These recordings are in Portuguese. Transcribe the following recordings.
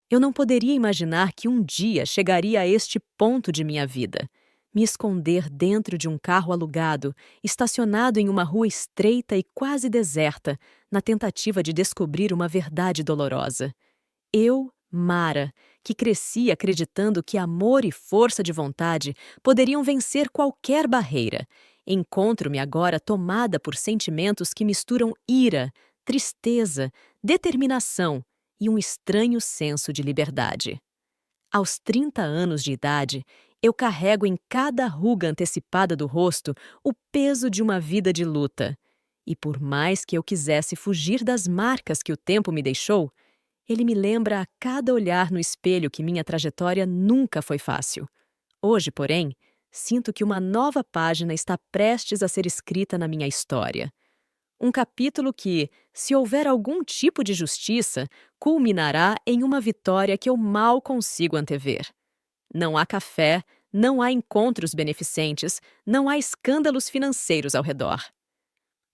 Eu não poderia imaginar que um dia chegaria a este ponto de minha vida. Me esconder dentro de um carro alugado, estacionado em uma rua estreita e quase deserta, na tentativa de descobrir uma verdade dolorosa. Eu, Mara, que cresci acreditando que amor e força de vontade poderiam vencer qualquer barreira, encontro-me agora tomada por sentimentos que misturam ira, tristeza, determinação e um estranho senso de liberdade. Aos 30 anos de idade, eu carrego em cada ruga antecipada do rosto o peso de uma vida de luta. E por mais que eu quisesse fugir das marcas que o tempo me deixou, ele me lembra a cada olhar no espelho que minha trajetória nunca foi fácil. Hoje, porém, sinto que uma nova página está prestes a ser escrita na minha história. Um capítulo que, se houver algum tipo de justiça, culminará em uma vitória que eu mal consigo antever. Não há café, não há encontros beneficentes, não há escândalos financeiros ao redor.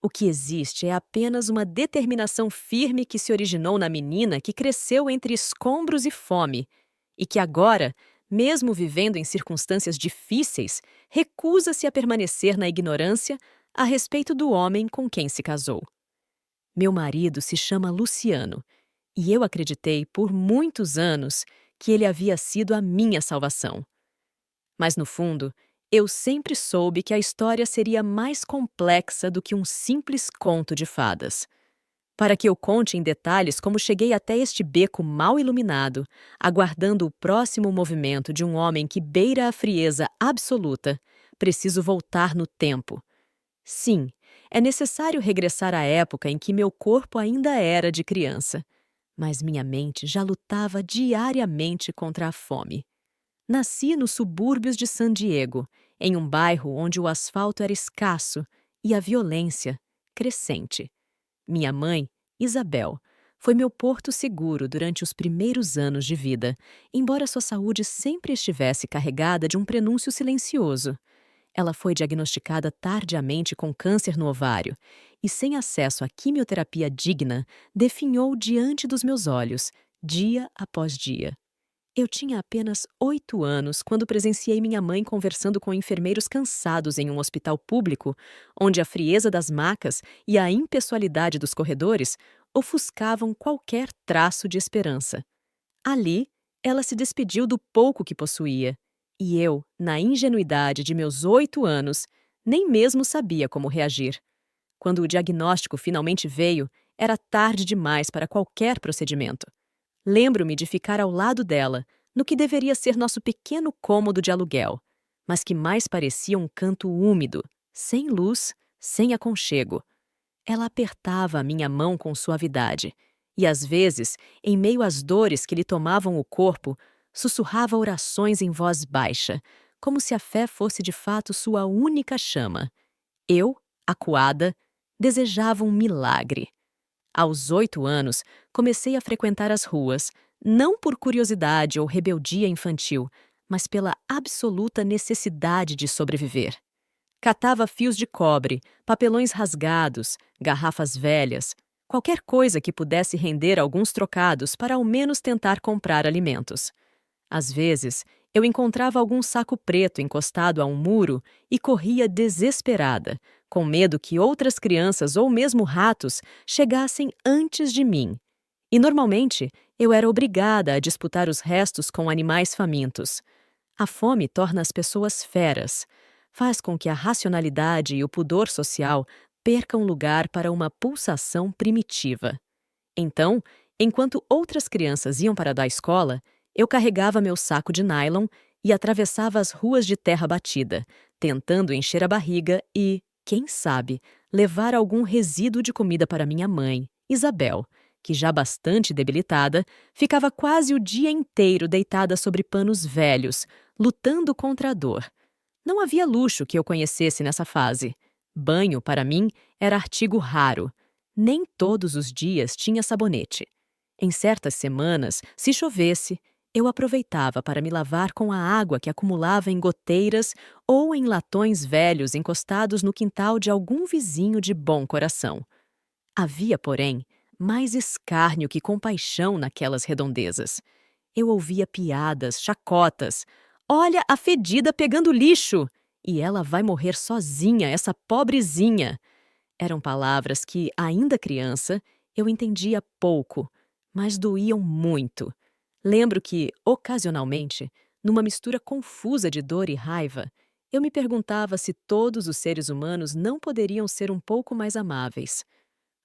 O que existe é apenas uma determinação firme que se originou na menina que cresceu entre escombros e fome, e que agora, mesmo vivendo em circunstâncias difíceis, recusa-se a permanecer na ignorância a respeito do homem com quem se casou. Meu marido se chama Luciano, e eu acreditei por muitos anos que ele havia sido a minha salvação. Mas, no fundo, eu sempre soube que a história seria mais complexa do que um simples conto de fadas. Para que eu conte em detalhes como cheguei até este beco mal iluminado, aguardando o próximo movimento de um homem que beira a frieza absoluta, preciso voltar no tempo. Sim, é necessário regressar à época em que meu corpo ainda era de criança, mas minha mente já lutava diariamente contra a fome. Nasci nos subúrbios de San Diego, em um bairro onde o asfalto era escasso e a violência crescente. Minha mãe, Isabel, foi meu porto seguro durante os primeiros anos de vida, embora sua saúde sempre estivesse carregada de um prenúncio silencioso. Ela foi diagnosticada tardiamente com câncer no ovário e, sem acesso à quimioterapia digna, definhou diante dos meus olhos, dia após dia. Eu tinha apenas 8 anos quando presenciei minha mãe conversando com enfermeiros cansados em um hospital público, onde a frieza das macas e a impessoalidade dos corredores ofuscavam qualquer traço de esperança. Ali, ela se despediu do pouco que possuía, e eu, na ingenuidade de meus 8 anos, nem mesmo sabia como reagir. Quando o diagnóstico finalmente veio, era tarde demais para qualquer procedimento. Lembro-me de ficar ao lado dela, no que deveria ser nosso pequeno cômodo de aluguel, mas que mais parecia um canto úmido, sem luz, sem aconchego. Ela apertava a minha mão com suavidade e, às vezes, em meio às dores que lhe tomavam o corpo, sussurrava orações em voz baixa, como se a fé fosse de fato sua única chama. Eu, acuada, desejava um milagre. Aos 8 anos, comecei a frequentar as ruas, não por curiosidade ou rebeldia infantil, mas pela absoluta necessidade de sobreviver. Catava fios de cobre, papelões rasgados, garrafas velhas, qualquer coisa que pudesse render alguns trocados para ao menos tentar comprar alimentos. Às vezes, eu encontrava algum saco preto encostado a um muro e corria desesperada, com medo que outras crianças ou mesmo ratos chegassem antes de mim. E normalmente, eu era obrigada a disputar os restos com animais famintos. A fome torna as pessoas feras, faz com que a racionalidade e o pudor social percam lugar para uma pulsação primitiva. Então, enquanto outras crianças iam para a escola, eu carregava meu saco de nylon e atravessava as ruas de terra batida, tentando encher a barriga e, quem sabe, levar algum resíduo de comida para minha mãe, Isabel, que, já bastante debilitada, ficava quase o dia inteiro deitada sobre panos velhos, lutando contra a dor. Não havia luxo que eu conhecesse nessa fase. Banho, para mim, era artigo raro. Nem todos os dias tinha sabonete. Em certas semanas, se chovesse, eu aproveitava para me lavar com a água que acumulava em goteiras ou em latões velhos encostados no quintal de algum vizinho de bom coração. Havia, porém, mais escárnio que compaixão naquelas redondezas. Eu ouvia piadas, chacotas. Olha a fedida pegando lixo! E ela vai morrer sozinha, essa pobrezinha! Eram palavras que, ainda criança, eu entendia pouco, mas doíam muito. Lembro que, ocasionalmente, numa mistura confusa de dor e raiva, eu me perguntava se todos os seres humanos não poderiam ser um pouco mais amáveis.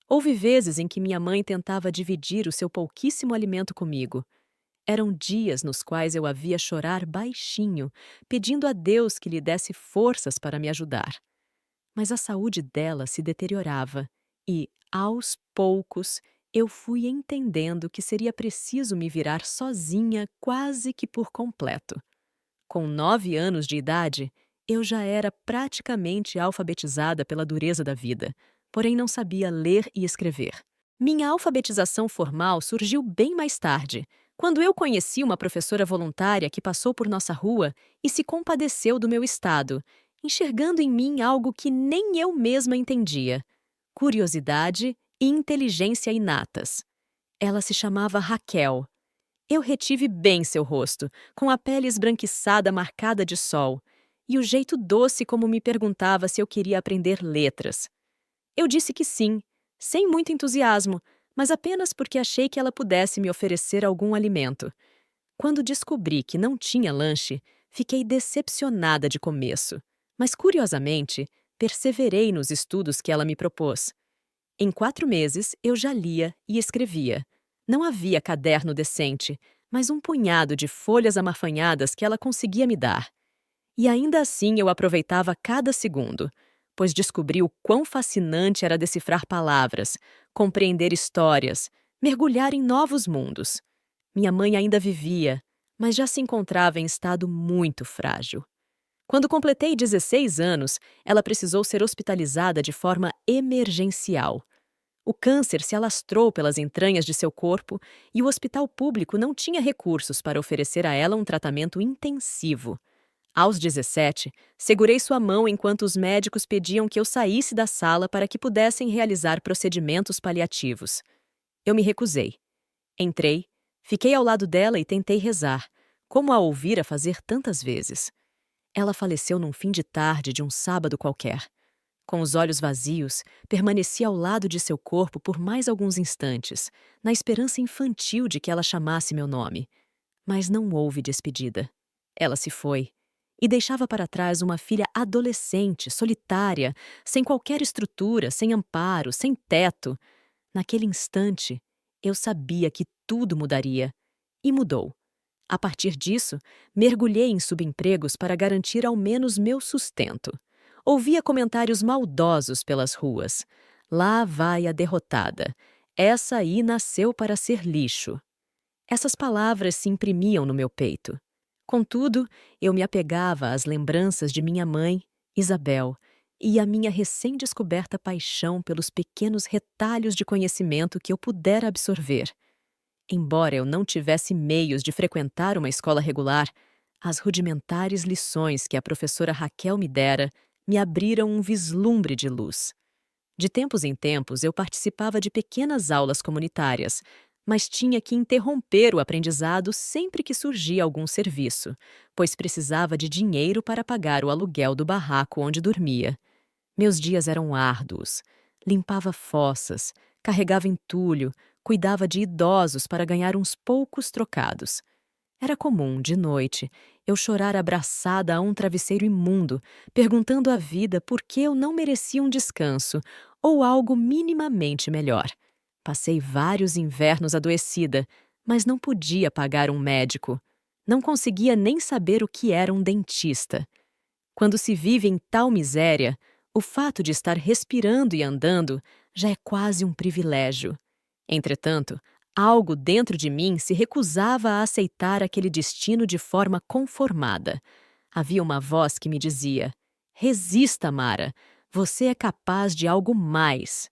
Houve vezes em que minha mãe tentava dividir o seu pouquíssimo alimento comigo. Eram dias nos quais eu a via chorar baixinho, pedindo a Deus que lhe desse forças para me ajudar. Mas a saúde dela se deteriorava e, aos poucos, eu fui entendendo que seria preciso me virar sozinha quase que por completo. Com 9 anos de idade, eu já era praticamente alfabetizada pela dureza da vida, porém não sabia ler e escrever. Minha alfabetização formal surgiu bem mais tarde, quando eu conheci uma professora voluntária que passou por nossa rua e se compadeceu do meu estado, enxergando em mim algo que nem eu mesma entendia: curiosidade e inteligência inatas. Ela se chamava Raquel. Eu retive bem seu rosto, com a pele esbranquiçada marcada de sol, e o jeito doce como me perguntava se eu queria aprender letras. Eu disse que sim, sem muito entusiasmo, mas apenas porque achei que ela pudesse me oferecer algum alimento. Quando descobri que não tinha lanche, fiquei decepcionada de começo, mas curiosamente, perseverei nos estudos que ela me propôs. Em 4 meses, eu já lia e escrevia. Não havia caderno decente, mas um punhado de folhas amafanhadas que ela conseguia me dar. E ainda assim eu aproveitava cada segundo, pois descobri o quão fascinante era decifrar palavras, compreender histórias, mergulhar em novos mundos. Minha mãe ainda vivia, mas já se encontrava em estado muito frágil. Quando completei 16 anos, ela precisou ser hospitalizada de forma emergencial. O câncer se alastrou pelas entranhas de seu corpo e o hospital público não tinha recursos para oferecer a ela um tratamento intensivo. Aos 17, segurei sua mão enquanto os médicos pediam que eu saísse da sala para que pudessem realizar procedimentos paliativos. Eu me recusei. Entrei, fiquei ao lado dela e tentei rezar, como a ouvira fazer tantas vezes. Ela faleceu num fim de tarde de um sábado qualquer. Com os olhos vazios, permaneci ao lado de seu corpo por mais alguns instantes, na esperança infantil de que ela chamasse meu nome. Mas não houve despedida. Ela se foi e deixava para trás uma filha adolescente, solitária, sem qualquer estrutura, sem amparo, sem teto. Naquele instante, eu sabia que tudo mudaria. E mudou. A partir disso, mergulhei em subempregos para garantir ao menos meu sustento. Ouvia comentários maldosos pelas ruas. Lá vai a derrotada. Essa aí nasceu para ser lixo. Essas palavras se imprimiam no meu peito. Contudo, eu me apegava às lembranças de minha mãe, Isabel, e à minha recém-descoberta paixão pelos pequenos retalhos de conhecimento que eu pudera absorver. Embora eu não tivesse meios de frequentar uma escola regular, as rudimentares lições que a professora Raquel me dera me abriram um vislumbre de luz. De tempos em tempos, eu participava de pequenas aulas comunitárias, mas tinha que interromper o aprendizado sempre que surgia algum serviço, pois precisava de dinheiro para pagar o aluguel do barraco onde dormia. Meus dias eram árduos. Limpava fossas, carregava entulho, cuidava de idosos para ganhar uns poucos trocados. Era comum, de noite, eu chorar abraçada a um travesseiro imundo, perguntando à vida por que eu não merecia um descanso ou algo minimamente melhor. Passei vários invernos adoecida, mas não podia pagar um médico. Não conseguia nem saber o que era um dentista. Quando se vive em tal miséria, o fato de estar respirando e andando já é quase um privilégio. Entretanto, algo dentro de mim se recusava a aceitar aquele destino de forma conformada. Havia uma voz que me dizia: "Resista, Mara. Você é capaz de algo mais."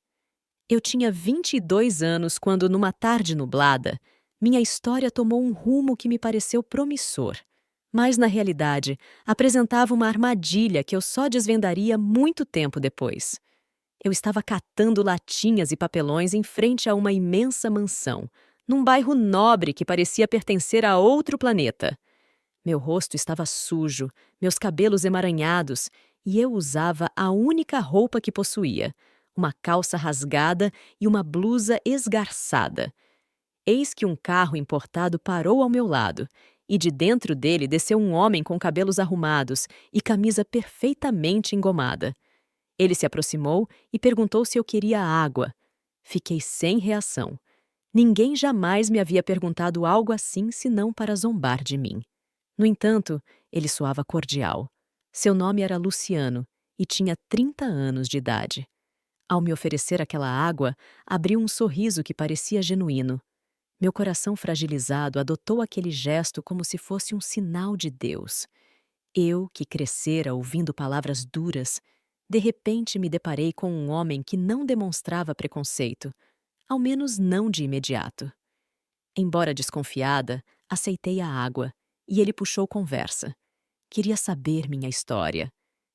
Eu tinha 22 anos quando, numa tarde nublada, minha história tomou um rumo que me pareceu promissor. Mas, na realidade, apresentava uma armadilha que eu só desvendaria muito tempo depois. Eu estava catando latinhas e papelões em frente a uma imensa mansão, num bairro nobre que parecia pertencer a outro planeta. Meu rosto estava sujo, meus cabelos emaranhados, e eu usava a única roupa que possuía, uma calça rasgada e uma blusa esgarçada. Eis que um carro importado parou ao meu lado, e de dentro dele desceu um homem com cabelos arrumados e camisa perfeitamente engomada. Ele se aproximou e perguntou se eu queria água. Fiquei sem reação. Ninguém jamais me havia perguntado algo assim senão para zombar de mim. No entanto, ele soava cordial. Seu nome era Luciano e tinha 30 anos de idade. Ao me oferecer aquela água, abriu um sorriso que parecia genuíno. Meu coração fragilizado adotou aquele gesto como se fosse um sinal de Deus. Eu, que crescera ouvindo palavras duras, de repente me deparei com um homem que não demonstrava preconceito, ao menos não de imediato. Embora desconfiada, aceitei a água e ele puxou conversa. Queria saber minha história.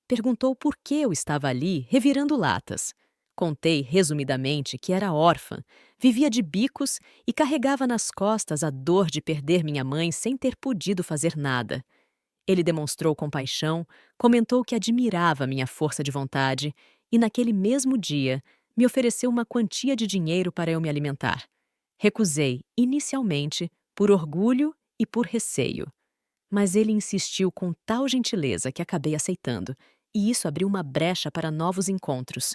Perguntou por que eu estava ali revirando latas. Contei resumidamente que era órfã, vivia de bicos e carregava nas costas a dor de perder minha mãe sem ter podido fazer nada. Ele demonstrou compaixão, comentou que admirava minha força de vontade e, naquele mesmo dia, me ofereceu uma quantia de dinheiro para eu me alimentar. Recusei, inicialmente, por orgulho e por receio. Mas ele insistiu com tal gentileza que acabei aceitando, e isso abriu uma brecha para novos encontros.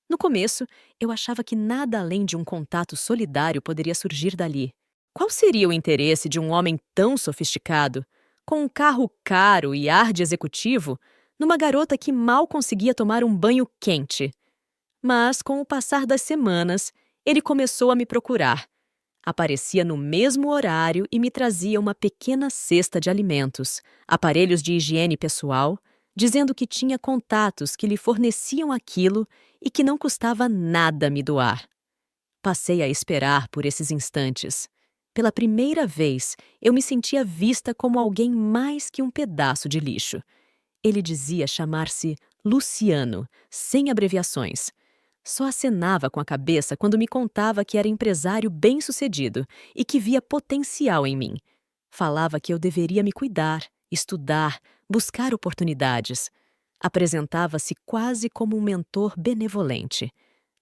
No começo, eu achava que nada além de um contato solidário poderia surgir dali. Qual seria o interesse de um homem tão sofisticado, com um carro caro e ar de executivo, numa garota que mal conseguia tomar um banho quente? Mas, com o passar das semanas, ele começou a me procurar. Aparecia no mesmo horário e me trazia uma pequena cesta de alimentos, aparelhos de higiene pessoal, dizendo que tinha contatos que lhe forneciam aquilo e que não custava nada me doar. Passei a esperar por esses instantes. Pela primeira vez, eu me sentia vista como alguém mais que um pedaço de lixo. Ele dizia chamar-se Luciano, sem abreviações. Só acenava com a cabeça quando me contava que era empresário bem-sucedido e que via potencial em mim. Falava que eu deveria me cuidar, estudar, buscar oportunidades. Apresentava-se quase como um mentor benevolente.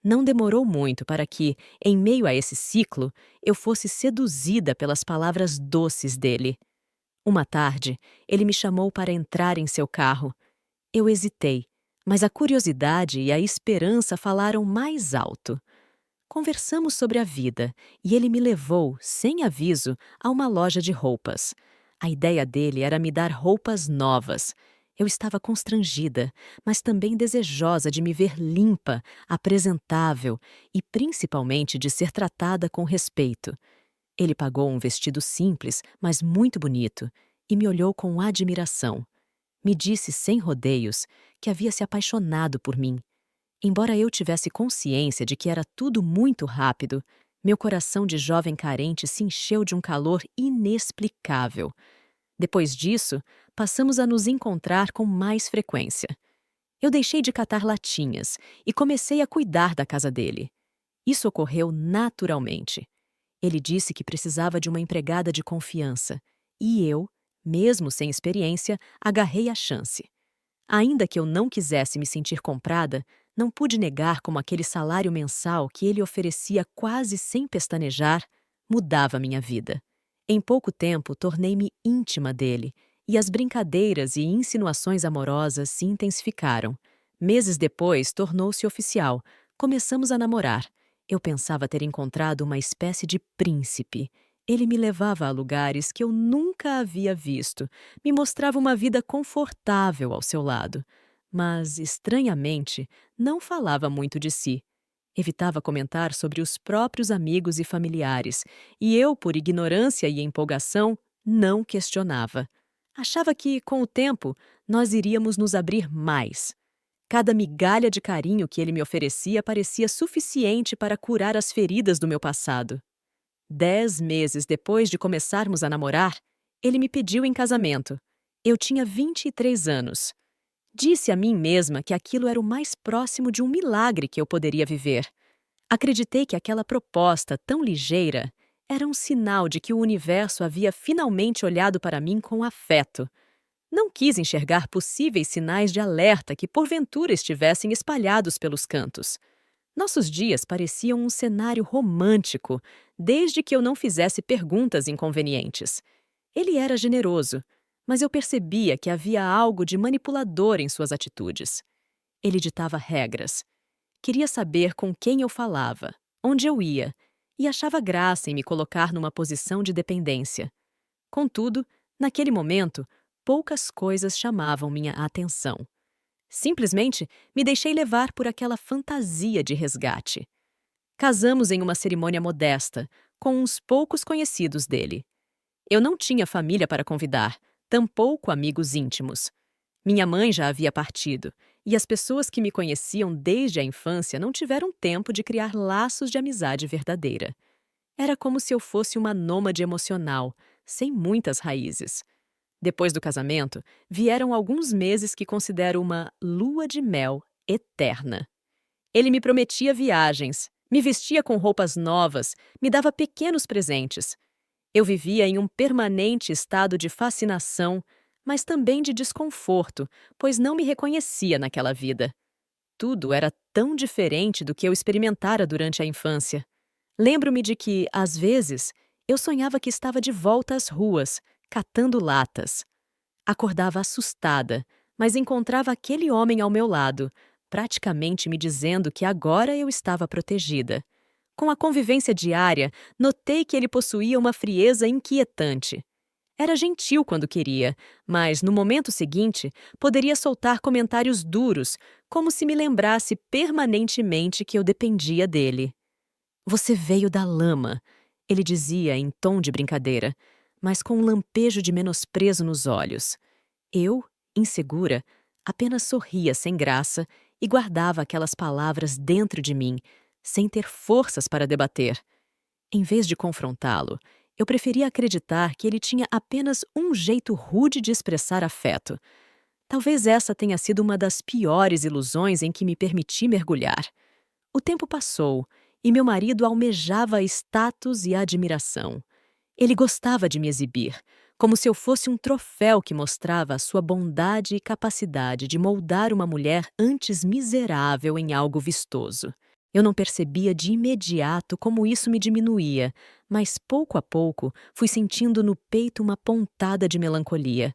Não demorou muito para que, em meio a esse ciclo, eu fosse seduzida pelas palavras doces dele. Uma tarde, ele me chamou para entrar em seu carro. Eu hesitei, mas a curiosidade e a esperança falaram mais alto. Conversamos sobre a vida e ele me levou, sem aviso, a uma loja de roupas. A ideia dele era me dar roupas novas. Eu estava constrangida, mas também desejosa de me ver limpa, apresentável e principalmente de ser tratada com respeito. Ele pagou um vestido simples, mas muito bonito, e me olhou com admiração. Me disse sem rodeios que havia se apaixonado por mim. Embora eu tivesse consciência de que era tudo muito rápido, meu coração de jovem carente se encheu de um calor inexplicável. Depois disso, passamos a nos encontrar com mais frequência. Eu deixei de catar latinhas e comecei a cuidar da casa dele. Isso ocorreu naturalmente. Ele disse que precisava de uma empregada de confiança, e eu, mesmo sem experiência, agarrei a chance. Ainda que eu não quisesse me sentir comprada, não pude negar como aquele salário mensal que ele oferecia quase sem pestanejar mudava minha vida. Em pouco tempo, tornei-me íntima dele, e as brincadeiras e insinuações amorosas se intensificaram. Meses depois, tornou-se oficial. Começamos a namorar. Eu pensava ter encontrado uma espécie de príncipe. Ele me levava a lugares que eu nunca havia visto, me mostrava uma vida confortável ao seu lado. Mas, estranhamente, não falava muito de si. Evitava comentar sobre os próprios amigos e familiares, e eu, por ignorância e empolgação, não questionava. Achava que, com o tempo, nós iríamos nos abrir mais. Cada migalha de carinho que ele me oferecia parecia suficiente para curar as feridas do meu passado. 10 meses depois de começarmos a namorar, ele me pediu em casamento. Eu tinha 23 anos. Disse a mim mesma que aquilo era o mais próximo de um milagre que eu poderia viver. Acreditei que aquela proposta tão ligeira Era um sinal de que o universo havia finalmente olhado para mim com afeto. Não quis enxergar possíveis sinais de alerta que porventura estivessem espalhados pelos cantos. Nossos dias pareciam um cenário romântico, desde que eu não fizesse perguntas inconvenientes. Ele era generoso, mas eu percebia que havia algo de manipulador em suas atitudes. Ele ditava regras. Queria saber com quem eu falava, onde eu ia, e achava graça em me colocar numa posição de dependência. Contudo, naquele momento, poucas coisas chamavam minha atenção. Simplesmente me deixei levar por aquela fantasia de resgate. Casamos em uma cerimônia modesta, com uns poucos conhecidos dele. Eu não tinha família para convidar, tampouco amigos íntimos. Minha mãe já havia partido, e as pessoas que me conheciam desde a infância não tiveram tempo de criar laços de amizade verdadeira. Era como se eu fosse uma nômade emocional, sem muitas raízes. Depois do casamento, vieram alguns meses que considero uma lua de mel eterna. Ele me prometia viagens, me vestia com roupas novas, me dava pequenos presentes. Eu vivia em um permanente estado de fascinação, mas também de desconforto, pois não me reconhecia naquela vida. Tudo era tão diferente do que eu experimentara durante a infância. Lembro-me de que, às vezes, eu sonhava que estava de volta às ruas, catando latas. Acordava assustada, mas encontrava aquele homem ao meu lado, praticamente me dizendo que agora eu estava protegida. Com a convivência diária, notei que ele possuía uma frieza inquietante. Era gentil quando queria, mas no momento seguinte poderia soltar comentários duros, como se me lembrasse permanentemente que eu dependia dele. Você veio da lama, ele dizia em tom de brincadeira, mas com um lampejo de menosprezo nos olhos. Eu, insegura, apenas sorria sem graça e guardava aquelas palavras dentro de mim, sem ter forças para debater. Em vez de confrontá-lo, eu preferia acreditar que ele tinha apenas um jeito rude de expressar afeto. Talvez essa tenha sido uma das piores ilusões em que me permiti mergulhar. O tempo passou e meu marido almejava status e admiração. Ele gostava de me exibir, como se eu fosse um troféu que mostrava a sua bondade e capacidade de moldar uma mulher antes miserável em algo vistoso. Eu não percebia de imediato como isso me diminuía, mas pouco a pouco fui sentindo no peito uma pontada de melancolia.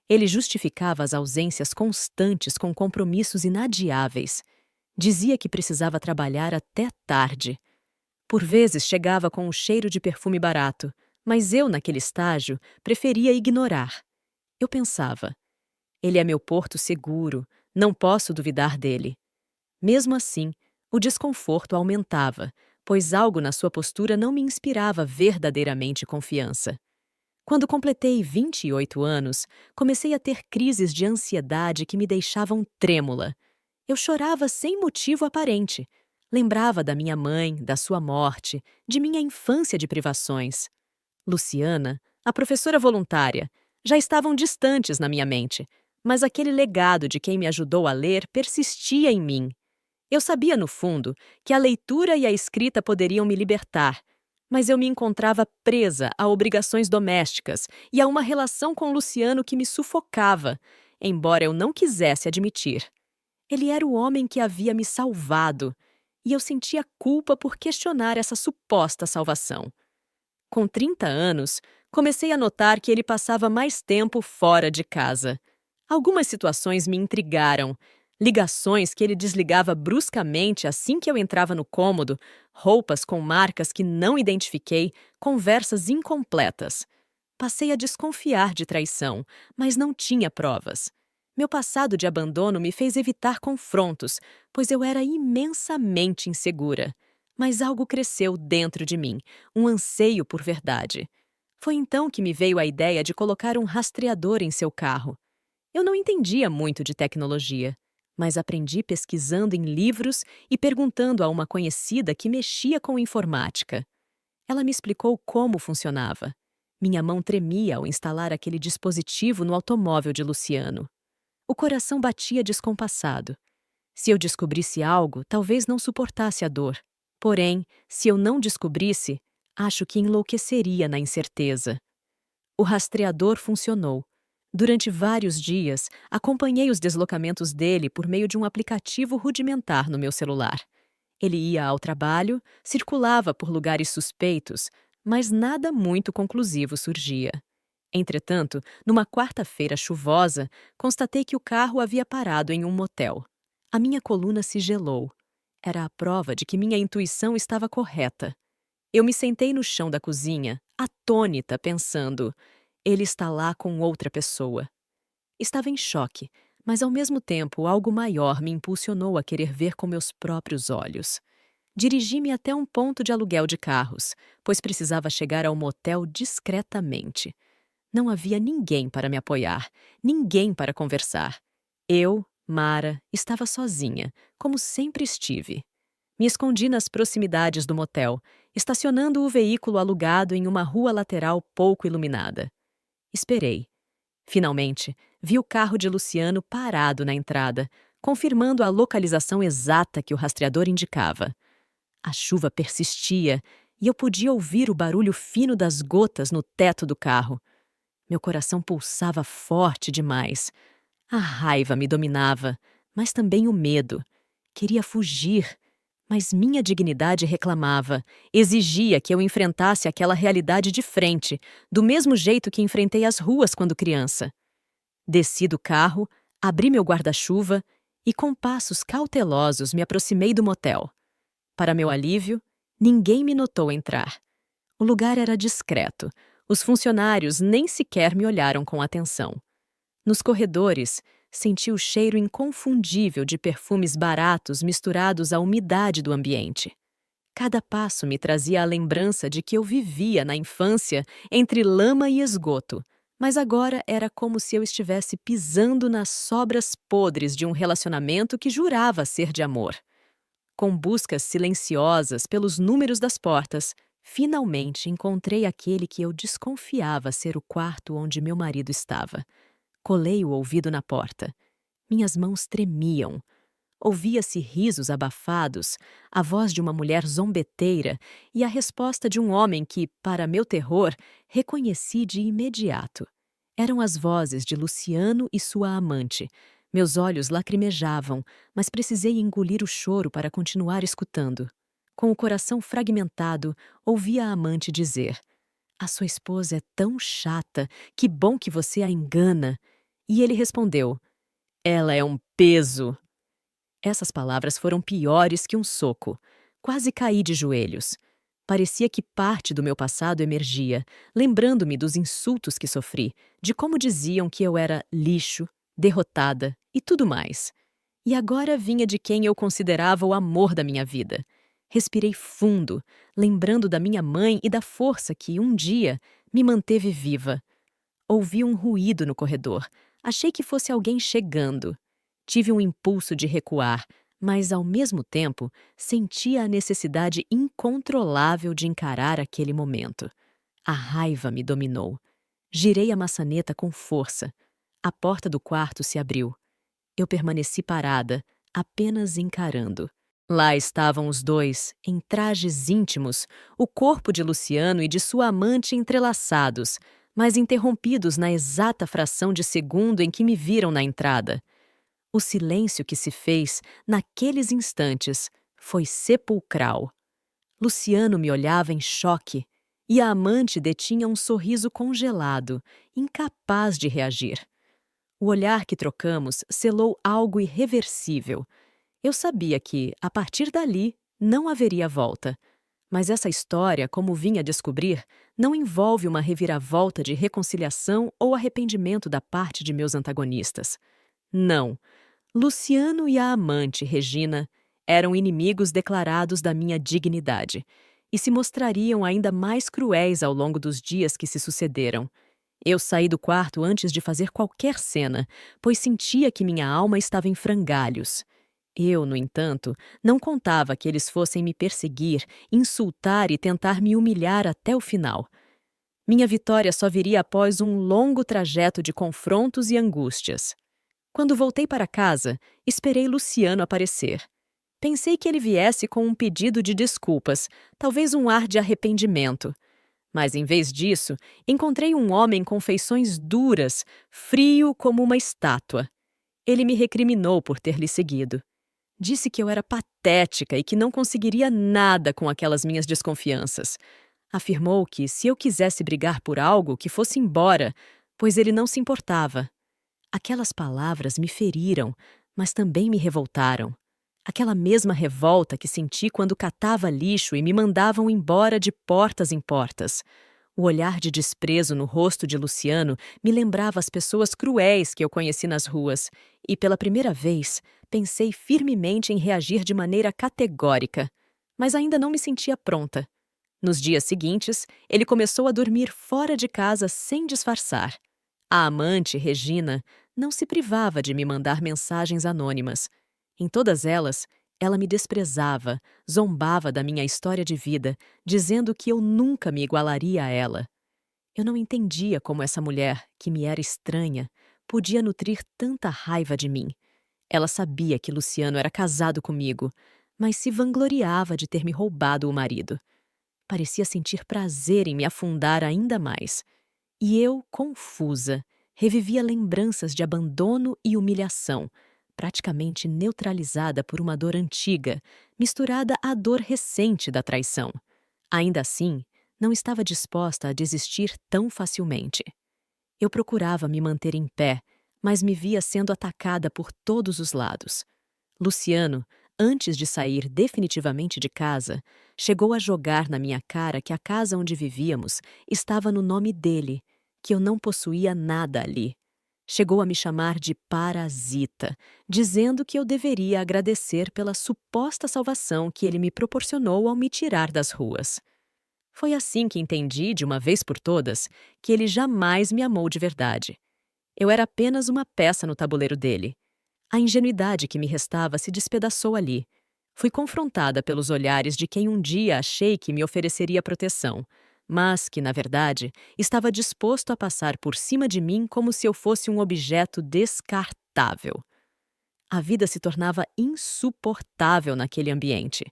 Ele justificava as ausências constantes com compromissos inadiáveis. Dizia que precisava trabalhar até tarde. Por vezes chegava com um cheiro de perfume barato, mas eu, naquele estágio, preferia ignorar. Eu pensava, ele é meu porto seguro, não posso duvidar dele. Mesmo assim, o desconforto aumentava, pois algo na sua postura não me inspirava verdadeiramente confiança. Quando completei 28 anos, comecei a ter crises de ansiedade que me deixavam trêmula. Eu chorava sem motivo aparente. Lembrava da minha mãe, da sua morte, de minha infância de privações. Luciana, a professora voluntária, já estavam distantes na minha mente, mas aquele legado de quem me ajudou a ler persistia em mim. Eu sabia, no fundo, que a leitura e a escrita poderiam me libertar, mas eu me encontrava presa a obrigações domésticas e a uma relação com Luciano que me sufocava, embora eu não quisesse admitir. Ele era o homem que havia me salvado, e eu sentia culpa por questionar essa suposta salvação. Com 30 anos, comecei a notar que ele passava mais tempo fora de casa. Algumas situações me intrigaram. Ligações que ele desligava bruscamente assim que eu entrava no cômodo, roupas com marcas que não identifiquei, conversas incompletas. Passei a desconfiar de traição, mas não tinha provas. Meu passado de abandono me fez evitar confrontos, pois eu era imensamente insegura. Mas algo cresceu dentro de mim, um anseio por verdade. Foi então que me veio a ideia de colocar um rastreador em seu carro. Eu não entendia muito de tecnologia, mas aprendi pesquisando em livros e perguntando a uma conhecida que mexia com informática. Ela me explicou como funcionava. Minha mão tremia ao instalar aquele dispositivo no automóvel de Luciano. O coração batia descompassado. Se eu descobrisse algo, talvez não suportasse a dor. Porém, se eu não descobrisse, Acho que enlouqueceria na incerteza. O rastreador funcionou. Durante vários dias, acompanhei os deslocamentos dele por meio de um aplicativo rudimentar no meu celular. Ele ia ao trabalho, circulava por lugares suspeitos, mas nada muito conclusivo surgia. Entretanto, numa quarta-feira chuvosa, constatei que o carro havia parado em um motel. A minha coluna se gelou. Era a prova de que minha intuição estava correta. Eu me sentei no chão da cozinha, atônita, pensando: ele está lá com outra pessoa. Estava em choque, mas ao mesmo tempo algo maior me impulsionou a querer ver com meus próprios olhos. Dirigi-me até um ponto de aluguel de carros, pois precisava chegar ao motel discretamente. Não havia ninguém para me apoiar, ninguém para conversar. Eu, Mara, estava sozinha, como sempre estive. Me escondi nas proximidades do motel, estacionando o veículo alugado em uma rua lateral pouco iluminada. Esperei. Finalmente, vi o carro de Luciano parado na entrada, confirmando a localização exata que o rastreador indicava. A chuva persistia e eu podia ouvir o barulho fino das gotas no teto do carro. Meu coração pulsava forte demais. A raiva me dominava, mas também o medo. Queria fugir, mas minha dignidade reclamava, exigia que eu enfrentasse aquela realidade de frente, do mesmo jeito que enfrentei as ruas quando criança. Desci do carro, abri meu guarda-chuva e, com passos cautelosos, me aproximei do motel. Para meu alívio, ninguém me notou entrar. O lugar era discreto. Os funcionários nem sequer me olharam com atenção. Nos corredores, senti o cheiro inconfundível de perfumes baratos misturados à umidade do ambiente. Cada passo me trazia a lembrança de que eu vivia na infância entre lama e esgoto, mas agora era como se eu estivesse pisando nas sobras podres de um relacionamento que jurava ser de amor. Com buscas silenciosas pelos números das portas, finalmente encontrei aquele que eu desconfiava ser o quarto onde meu marido estava. Colei o ouvido na porta. Minhas mãos tremiam. Ouvia-se risos abafados, a voz de uma mulher zombeteira e a resposta de um homem que, para meu terror, reconheci de imediato. Eram as vozes de Luciano e sua amante. Meus olhos lacrimejavam, mas precisei engolir o choro para continuar escutando. Com o coração fragmentado, ouvi a amante dizer: "A sua esposa é tão chata, que bom que você a engana." E ele respondeu: "Ela é um peso." Essas palavras foram piores que um soco. Quase caí de joelhos. Parecia que parte do meu passado emergia, lembrando-me dos insultos que sofri, de como diziam que eu era lixo, derrotada e tudo mais. E agora vinha de quem eu considerava o amor da minha vida. Respirei fundo, lembrando da minha mãe e da força que, um dia, me manteve viva. Ouvi um ruído no corredor. Achei que fosse alguém chegando. Tive um impulso de recuar, mas, ao mesmo tempo, sentia a necessidade incontrolável de encarar aquele momento. A raiva me dominou. Girei a maçaneta com força. A porta do quarto se abriu. Eu permaneci parada, apenas encarando. Lá estavam os dois, em trajes íntimos, o corpo de Luciano e de sua amante entrelaçados, mas interrompidos na exata fração de segundo em que me viram na entrada. O silêncio que se fez, naqueles instantes, foi sepulcral. Luciano me olhava em choque, e a amante detinha um sorriso congelado, incapaz de reagir. O olhar que trocamos selou algo irreversível. Eu sabia que, a partir dali, não haveria volta. Mas essa história, como vinha a descobrir, não envolve uma reviravolta de reconciliação ou arrependimento da parte de meus antagonistas. Não. Luciano e a amante, Regina, eram inimigos declarados da minha dignidade e se mostrariam ainda mais cruéis ao longo dos dias que se sucederam. Eu saí do quarto antes de fazer qualquer cena, pois sentia que minha alma estava em frangalhos. Eu, no entanto, não contava que eles fossem me perseguir, insultar e tentar me humilhar até o final. Minha vitória só viria após um longo trajeto de confrontos e angústias. Quando voltei para casa, esperei Luciano aparecer. Pensei que ele viesse com um pedido de desculpas, talvez um ar de arrependimento. Mas, em vez disso, encontrei um homem com feições duras, frio como uma estátua. Ele me recriminou por ter lhe seguido. Disse que eu era patética e que não conseguiria nada com aquelas minhas desconfianças. Afirmou que, se eu quisesse brigar por algo, que fosse embora, pois ele não se importava. Aquelas palavras me feriram, mas também me revoltaram. Aquela mesma revolta que senti quando catava lixo e me mandavam embora de portas em portas. O olhar de desprezo no rosto de Luciano me lembrava as pessoas cruéis que eu conheci nas ruas, e pela primeira vez pensei firmemente em reagir de maneira categórica, mas ainda não me sentia pronta. Nos dias seguintes, ele começou a dormir fora de casa sem disfarçar. A amante, Regina, não se privava de me mandar mensagens anônimas. Em todas elas, ela me desprezava, zombava da minha história de vida, dizendo que eu nunca me igualaria a ela. Eu não entendia como essa mulher, que me era estranha, podia nutrir tanta raiva de mim. Ela sabia que Luciano era casado comigo, mas se vangloriava de ter me roubado o marido. Parecia sentir prazer em me afundar ainda mais. E eu, confusa, revivia lembranças de abandono e humilhação, praticamente neutralizada por uma dor antiga, misturada à dor recente da traição. Ainda assim, não estava disposta a desistir tão facilmente. Eu procurava me manter em pé, mas me via sendo atacada por todos os lados. Luciano, antes de sair definitivamente de casa, chegou a jogar na minha cara que a casa onde vivíamos estava no nome dele, que eu não possuía nada ali. Chegou a me chamar de parasita, dizendo que eu deveria agradecer pela suposta salvação que ele me proporcionou ao me tirar das ruas. Foi assim que entendi, de uma vez por todas, que ele jamais me amou de verdade. Eu era apenas uma peça no tabuleiro dele. A ingenuidade que me restava se despedaçou ali. Fui confrontada pelos olhares de quem um dia achei que me ofereceria proteção, mas que, na verdade, estava disposto a passar por cima de mim como se eu fosse um objeto descartável. A vida se tornava insuportável naquele ambiente.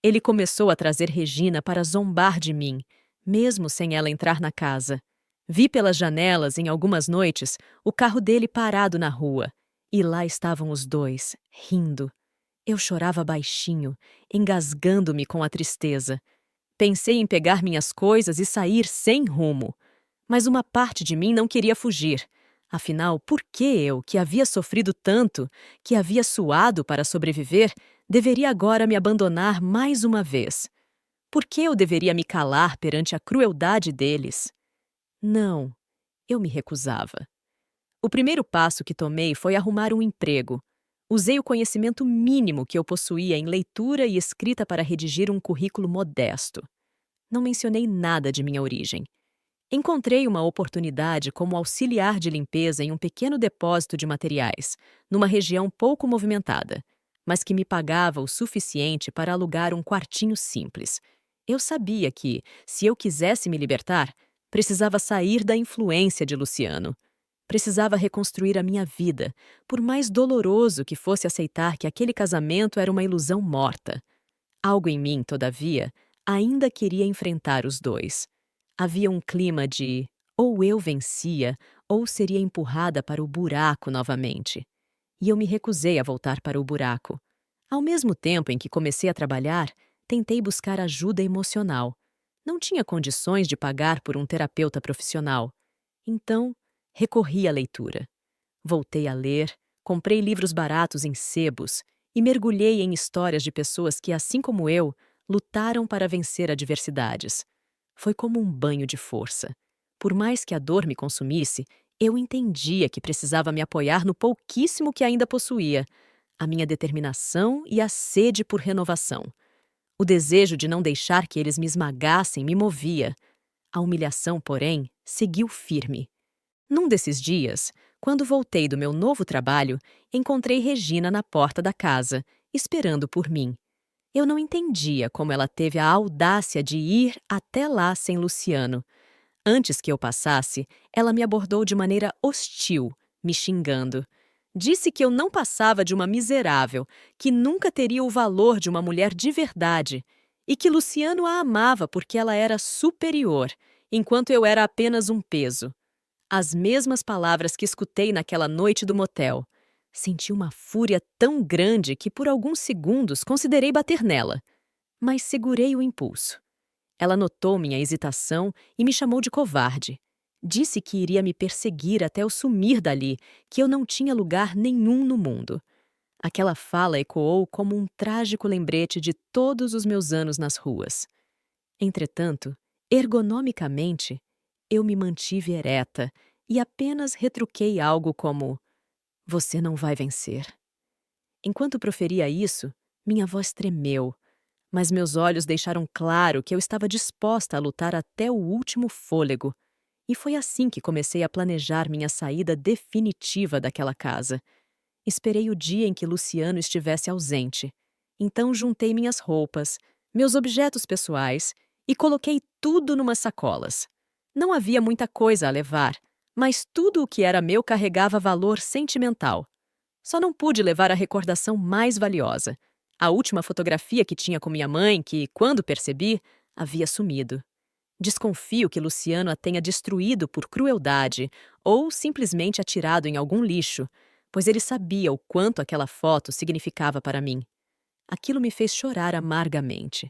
Ele começou a trazer Regina para zombar de mim, mesmo sem ela entrar na casa. Vi pelas janelas, em algumas noites, o carro dele parado na rua, e lá estavam os dois, rindo. Eu chorava baixinho, engasgando-me com a tristeza. Pensei em pegar minhas coisas e sair sem rumo. Mas uma parte de mim não queria fugir. Afinal, por que eu, que havia sofrido tanto, que havia suado para sobreviver, deveria agora me abandonar mais uma vez? Por que eu deveria me calar perante a crueldade deles? Não, eu me recusava. O primeiro passo que tomei foi arrumar um emprego. Usei o conhecimento mínimo que eu possuía em leitura e escrita para redigir um currículo modesto. Não mencionei nada de minha origem. Encontrei uma oportunidade como auxiliar de limpeza em um pequeno depósito de materiais, numa região pouco movimentada, mas que me pagava o suficiente para alugar um quartinho simples. Eu sabia que, se eu quisesse me libertar, precisava sair da influência de Luciano. Precisava reconstruir a minha vida, por mais doloroso que fosse aceitar que aquele casamento era uma ilusão morta. Algo em mim, todavia, ainda queria enfrentar os dois. Havia um clima de ou eu vencia ou seria empurrada para o buraco novamente. E eu me recusei a voltar para o buraco. Ao mesmo tempo em que comecei a trabalhar, tentei buscar ajuda emocional. Não tinha condições de pagar por um terapeuta profissional. Então, recorri à leitura. Voltei a ler, comprei livros baratos em sebos e mergulhei em histórias de pessoas que, assim como eu, lutaram para vencer adversidades. Foi como um banho de força. Por mais que a dor me consumisse, eu entendia que precisava me apoiar no pouquíssimo que ainda possuía, a minha determinação e a sede por renovação. O desejo de não deixar que eles me esmagassem me movia. A humilhação, porém, seguiu firme. Num desses dias, quando voltei do meu novo trabalho, encontrei Regina na porta da casa, esperando por mim. Eu não entendia como ela teve a audácia de ir até lá sem Luciano. Antes que eu passasse, ela me abordou de maneira hostil, me xingando. Disse que eu não passava de uma miserável, que nunca teria o valor de uma mulher de verdade e que Luciano a amava porque ela era superior, enquanto eu era apenas um peso. As mesmas palavras que escutei naquela noite do motel. Senti uma fúria tão grande que por alguns segundos considerei bater nela, mas segurei o impulso. Ela notou minha hesitação e me chamou de covarde. Disse que iria me perseguir até eu sumir dali, que eu não tinha lugar nenhum no mundo. Aquela fala ecoou como um trágico lembrete de todos os meus anos nas ruas. Entretanto, ergonomicamente, eu me mantive ereta e apenas retruquei algo como: "Você não vai vencer." Enquanto proferia isso, minha voz tremeu, mas meus olhos deixaram claro que eu estava disposta a lutar até o último fôlego. E foi assim que comecei a planejar minha saída definitiva daquela casa. Esperei o dia em que Luciano estivesse ausente. Então juntei minhas roupas, meus objetos pessoais e coloquei tudo numas sacolas. Não havia muita coisa a levar, mas tudo o que era meu carregava valor sentimental. Só não pude levar a recordação mais valiosa, a última fotografia que tinha com minha mãe, que, quando percebi, havia sumido. Desconfio que Luciano a tenha destruído por crueldade ou simplesmente atirado em algum lixo, pois ele sabia o quanto aquela foto significava para mim. Aquilo me fez chorar amargamente.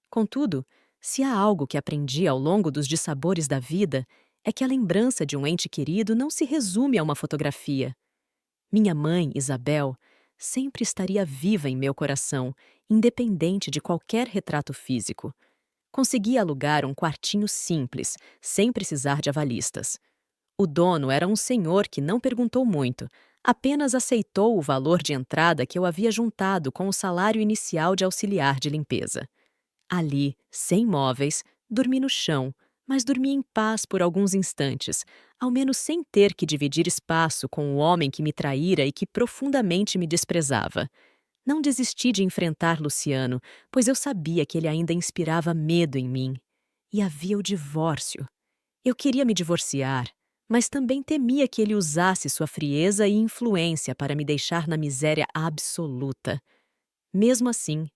Contudo, se há algo que aprendi ao longo dos dissabores da vida, é que a lembrança de um ente querido não se resume a uma fotografia. Minha mãe, Isabel, sempre estaria viva em meu coração, independente de qualquer retrato físico. Consegui alugar um quartinho simples, sem precisar de avalistas. O dono era um senhor que não perguntou muito, apenas aceitou o valor de entrada que eu havia juntado com o salário inicial de auxiliar de limpeza. Ali, sem móveis, dormi no chão, mas dormi em paz por alguns instantes, ao menos sem ter que dividir espaço com o homem que me traíra e que profundamente me desprezava. Não desisti de enfrentar Luciano, pois eu sabia que ele ainda inspirava medo em mim. E havia o divórcio. Eu queria me divorciar, mas também temia que ele usasse sua frieza e influência para me deixar na miséria absoluta. Mesmo assim,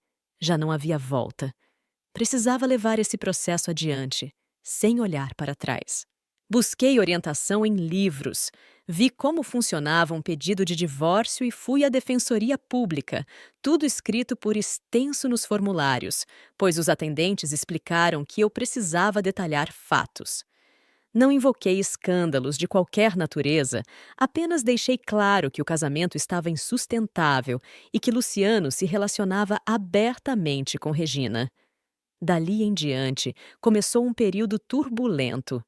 já não havia volta. Precisava levar esse processo adiante, sem olhar para trás. Busquei orientação em livros, vi como funcionava um pedido de divórcio e fui à Defensoria Pública, tudo escrito por extenso nos formulários, pois os atendentes explicaram que eu precisava detalhar fatos. Não invoquei escândalos de qualquer natureza, apenas deixei claro que o casamento estava insustentável e que Luciano se relacionava abertamente com Regina. Dali em diante, começou um período turbulento.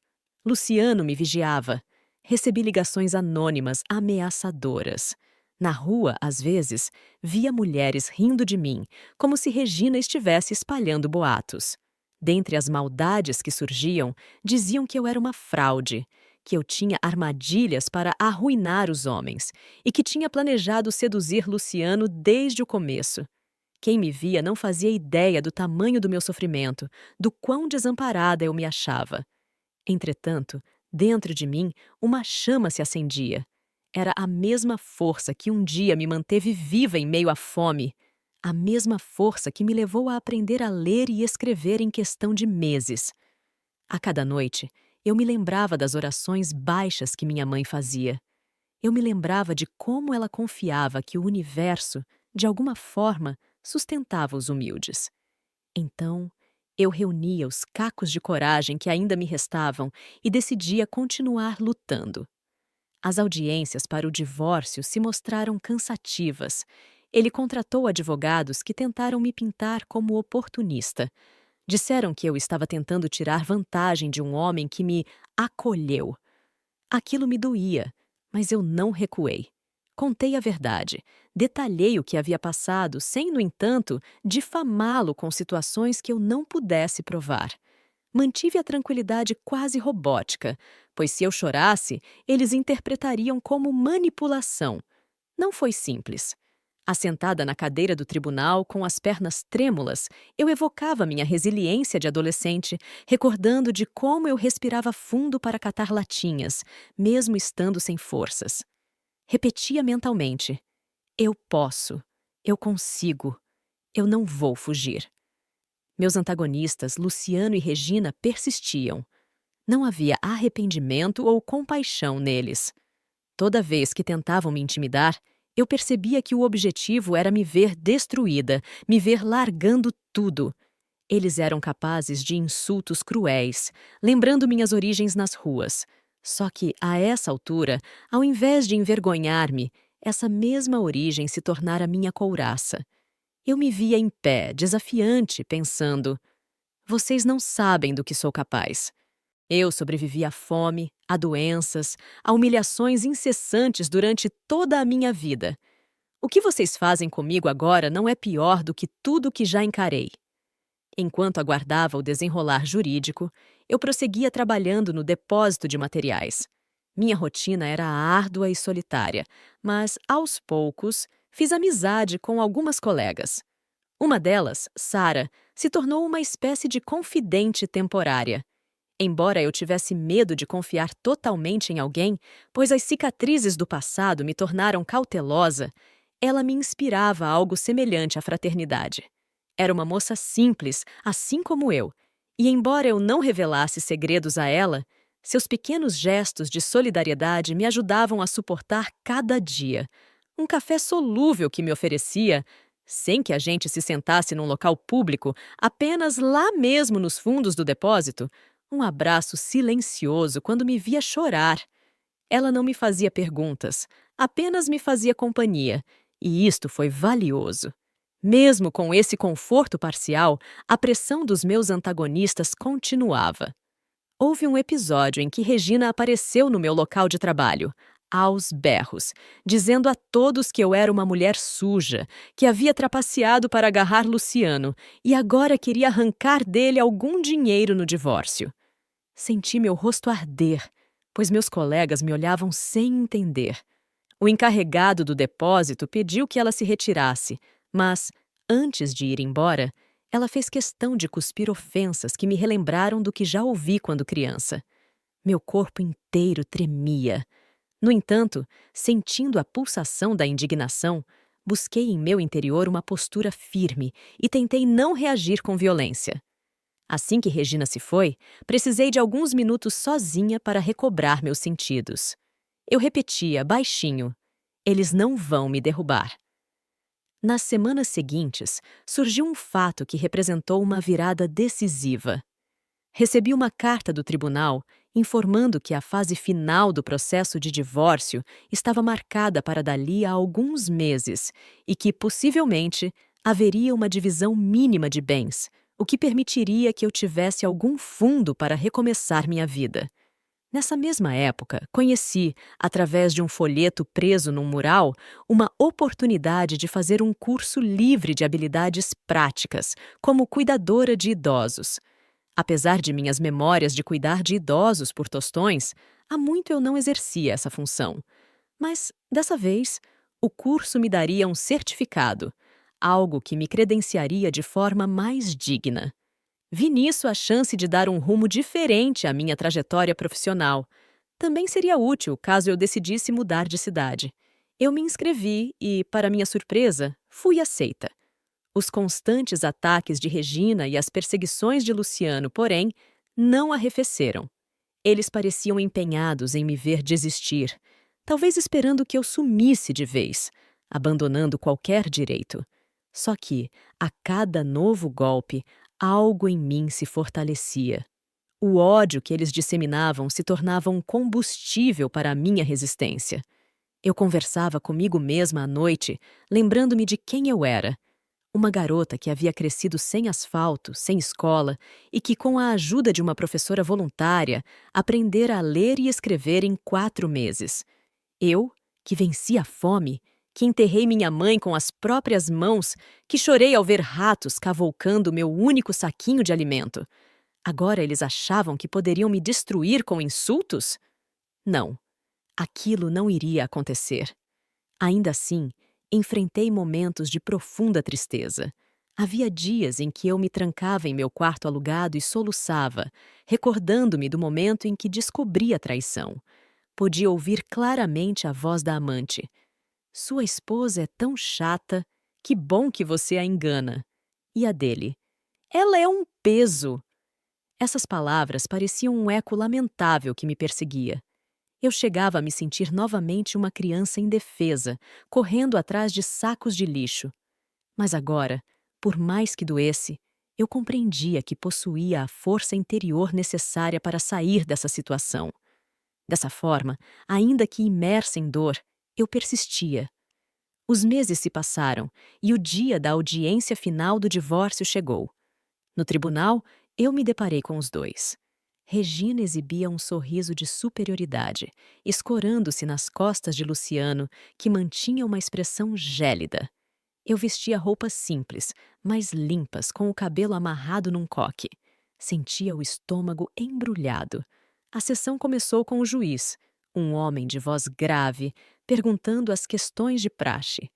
Luciano me vigiava. Recebi ligações anônimas ameaçadoras. Na rua, às vezes, via mulheres rindo de mim, como se Regina estivesse espalhando boatos. Dentre as maldades que surgiam, diziam que eu era uma fraude, que eu tinha armadilhas para arruinar os homens e que tinha planejado seduzir Luciano desde o começo. Quem me via não fazia ideia do tamanho do meu sofrimento, do quão desamparada eu me achava. Entretanto, dentro de mim, uma chama se acendia. Era a mesma força que um dia me manteve viva em meio à fome. A mesma força que me levou a aprender a ler e escrever em questão de meses. A cada noite, eu me lembrava das orações baixas que minha mãe fazia. Eu me lembrava de como ela confiava que o universo, de alguma forma, sustentava os humildes. Então, eu reunia os cacos de coragem que ainda me restavam e decidia continuar lutando. As audiências para o divórcio se mostraram cansativas. Ele contratou advogados que tentaram me pintar como oportunista. Disseram que eu estava tentando tirar vantagem de um homem que me acolheu. Aquilo me doía, mas eu não recuei. Contei a verdade, detalhei o que havia passado, sem, no entanto, difamá-lo com situações que eu não pudesse provar. Mantive a tranquilidade quase robótica, pois se eu chorasse, eles interpretariam como manipulação. Não foi simples. Assentada na cadeira do tribunal, com as pernas trêmulas, eu evocava minha resiliência de adolescente, recordando de como eu respirava fundo para catar latinhas, mesmo estando sem forças. Repetia mentalmente: eu posso, eu consigo, eu não vou fugir. Meus antagonistas, Luciano e Regina, persistiam. Não havia arrependimento ou compaixão neles. Toda vez que tentavam me intimidar, eu percebia que o objetivo era me ver destruída, me ver largando tudo. Eles eram capazes de insultos cruéis, lembrando minhas origens nas ruas. Só que, a essa altura, ao invés de envergonhar-me, essa mesma origem se tornara minha couraça. Eu me via em pé, desafiante, pensando: vocês não sabem do que sou capaz. Eu sobrevivi à fome, a doenças, a humilhações incessantes durante toda a minha vida. O que vocês fazem comigo agora não é pior do que tudo o que já encarei. Enquanto aguardava o desenrolar jurídico, eu prosseguia trabalhando no depósito de materiais. Minha rotina era árdua e solitária, mas, aos poucos, fiz amizade com algumas colegas. Uma delas, Sara, se tornou uma espécie de confidente temporária. Embora eu tivesse medo de confiar totalmente em alguém, pois as cicatrizes do passado me tornaram cautelosa, ela me inspirava a algo semelhante à fraternidade. Era uma moça simples, assim como eu, e embora eu não revelasse segredos a ela, seus pequenos gestos de solidariedade me ajudavam a suportar cada dia. Um café solúvel que me oferecia, sem que a gente se sentasse num local público, apenas lá mesmo nos fundos do depósito, um abraço silencioso quando me via chorar. Ela não me fazia perguntas, apenas me fazia companhia, e isto foi valioso. Mesmo com esse conforto parcial, a pressão dos meus antagonistas continuava. Houve um episódio em que Regina apareceu no meu local de trabalho, aos berros, dizendo a todos que eu era uma mulher suja, que havia trapaceado para agarrar Luciano e agora queria arrancar dele algum dinheiro no divórcio. Senti meu rosto arder, pois meus colegas me olhavam sem entender. O encarregado do depósito pediu que ela se retirasse, mas, antes de ir embora, ela fez questão de cuspir ofensas que me relembraram do que já ouvi quando criança. Meu corpo inteiro tremia. No entanto, sentindo a pulsação da indignação, busquei em meu interior uma postura firme e tentei não reagir com violência. Assim que Regina se foi, precisei de alguns minutos sozinha para recobrar meus sentidos. Eu repetia, baixinho: eles não vão me derrubar. Nas semanas seguintes, surgiu um fato que representou uma virada decisiva. Recebi uma carta do tribunal informando que a fase final do processo de divórcio estava marcada para dali a alguns meses e que, possivelmente, haveria uma divisão mínima de bens, o que permitiria que eu tivesse algum fundo para recomeçar minha vida. Nessa mesma época, conheci, através de um folheto preso num mural, uma oportunidade de fazer um curso livre de habilidades práticas, como cuidadora de idosos. Apesar de minhas memórias de cuidar de idosos por tostões, há muito eu não exercia essa função. Mas, dessa vez, o curso me daria um certificado, algo que me credenciaria de forma mais digna. Vi nisso a chance de dar um rumo diferente à minha trajetória profissional. Também seria útil caso eu decidisse mudar de cidade. Eu me inscrevi e, para minha surpresa, fui aceita. Os constantes ataques de Regina e as perseguições de Luciano, porém, não arrefeceram. Eles pareciam empenhados em me ver desistir, talvez esperando que eu sumisse de vez, abandonando qualquer direito. Só que, a cada novo golpe, algo em mim se fortalecia. O ódio que eles disseminavam se tornava um combustível para a minha resistência. Eu conversava comigo mesma à noite, lembrando-me de quem eu era. Uma garota que havia crescido sem asfalto, sem escola, e que, com a ajuda de uma professora voluntária, aprendera a ler e escrever em 4 meses. Eu, que venci a fome, que enterrei minha mãe com as próprias mãos, que chorei ao ver ratos cavalcando meu único saquinho de alimento. Agora eles achavam que poderiam me destruir com insultos? Não, aquilo não iria acontecer. Ainda assim, enfrentei momentos de profunda tristeza. Havia dias em que eu me trancava em meu quarto alugado e soluçava, recordando-me do momento em que descobri a traição. Podia ouvir claramente a voz da amante. Sua esposa é tão chata, que bom que você a engana. E a dele? Ela é um peso. Essas palavras pareciam um eco lamentável que me perseguia. Eu chegava a me sentir novamente uma criança indefesa, correndo atrás de sacos de lixo. Mas agora, por mais que doesse, eu compreendia que possuía a força interior necessária para sair dessa situação. Dessa forma, ainda que imersa em dor, eu persistia. Os meses se passaram e o dia da audiência final do divórcio chegou. No tribunal, eu me deparei com os dois. Regina exibia um sorriso de superioridade, escorando-se nas costas de Luciano, que mantinha uma expressão gélida. Eu vestia roupas simples, mas limpas, com o cabelo amarrado num coque. Sentia o estômago embrulhado. A sessão começou com o juiz, um homem de voz grave, perguntando as questões de praxe.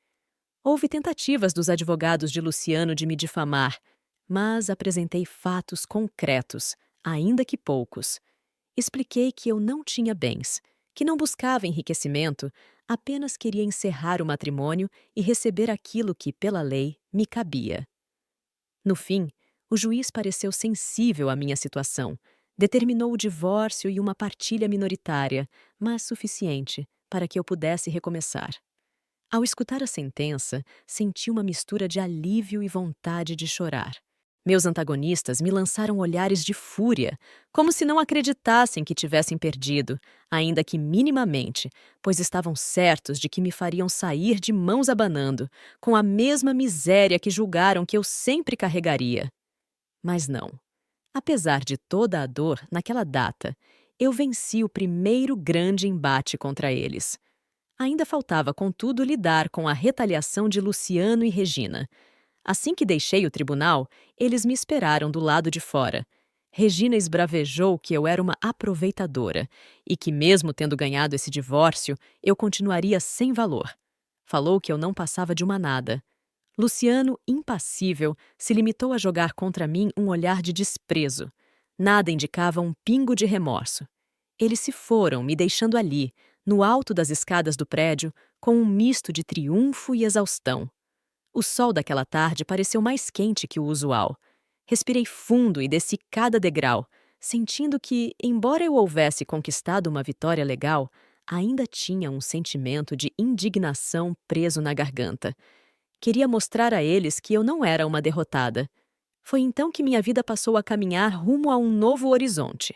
Houve tentativas dos advogados de Luciano de me difamar, mas apresentei fatos concretos, ainda que poucos. Expliquei que eu não tinha bens, que não buscava enriquecimento, apenas queria encerrar o matrimônio e receber aquilo que, pela lei, me cabia. No fim, o juiz pareceu sensível à minha situação. Determinou o divórcio e uma partilha minoritária, mas suficiente para que eu pudesse recomeçar. Ao escutar a sentença, senti uma mistura de alívio e vontade de chorar. Meus antagonistas me lançaram olhares de fúria, como se não acreditassem que tivessem perdido, ainda que minimamente, pois estavam certos de que me fariam sair de mãos abanando, com a mesma miséria que julgaram que eu sempre carregaria. Mas não. Apesar de toda a dor naquela data, eu venci o primeiro grande embate contra eles. Ainda faltava, contudo, lidar com a retaliação de Luciano e Regina. Assim que deixei o tribunal, eles me esperaram do lado de fora. Regina esbravejou que eu era uma aproveitadora e que, mesmo tendo ganhado esse divórcio, eu continuaria sem valor. Falou que eu não passava de uma nada. Luciano, impassível, se limitou a jogar contra mim um olhar de desprezo. Nada indicava um pingo de remorso. Eles se foram, me deixando ali, no alto das escadas do prédio, com um misto de triunfo e exaustão. O sol daquela tarde pareceu mais quente que o usual. Respirei fundo e desci cada degrau, sentindo que, embora eu houvesse conquistado uma vitória legal, ainda tinha um sentimento de indignação preso na garganta. Queria mostrar a eles que eu não era uma derrotada. Foi então que minha vida passou a caminhar rumo a um novo horizonte.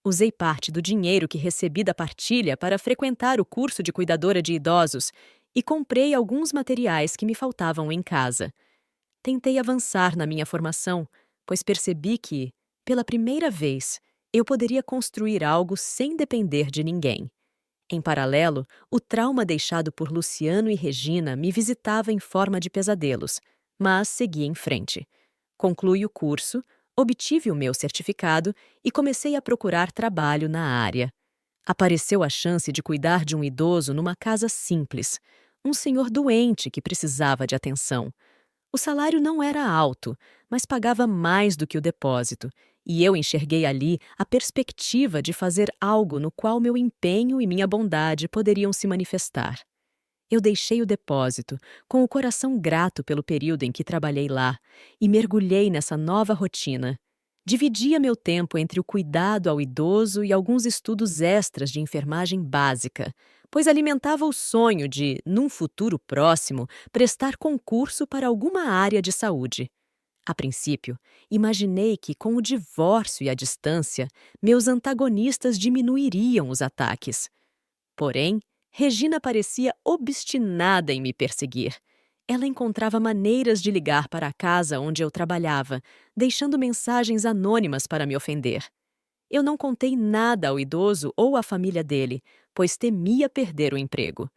Usei parte do dinheiro que recebi da partilha para frequentar o curso de cuidadora de idosos e comprei alguns materiais que me faltavam em casa. Tentei avançar na minha formação, pois percebi que, pela primeira vez, eu poderia construir algo sem depender de ninguém. Em paralelo, o trauma deixado por Luciano e Regina me visitava em forma de pesadelos, mas segui em frente. Concluí o curso, obtive o meu certificado e comecei a procurar trabalho na área. Apareceu a chance de cuidar de um idoso numa casa simples, um senhor doente que precisava de atenção. O salário não era alto, mas pagava mais do que o depósito, e eu enxerguei ali a perspectiva de fazer algo no qual meu empenho e minha bondade poderiam se manifestar. Eu deixei o depósito, com o coração grato pelo período em que trabalhei lá, e mergulhei nessa nova rotina. Dividia meu tempo entre o cuidado ao idoso e alguns estudos extras de enfermagem básica, pois alimentava o sonho de, num futuro próximo, prestar concurso para alguma área de saúde. A princípio, imaginei que, com o divórcio e a distância, meus antagonistas diminuiriam os ataques. Porém, Regina parecia obstinada em me perseguir. Ela encontrava maneiras de ligar para a casa onde eu trabalhava, deixando mensagens anônimas para me ofender. Eu não contei nada ao idoso ou à família dele, pois temia perder o emprego.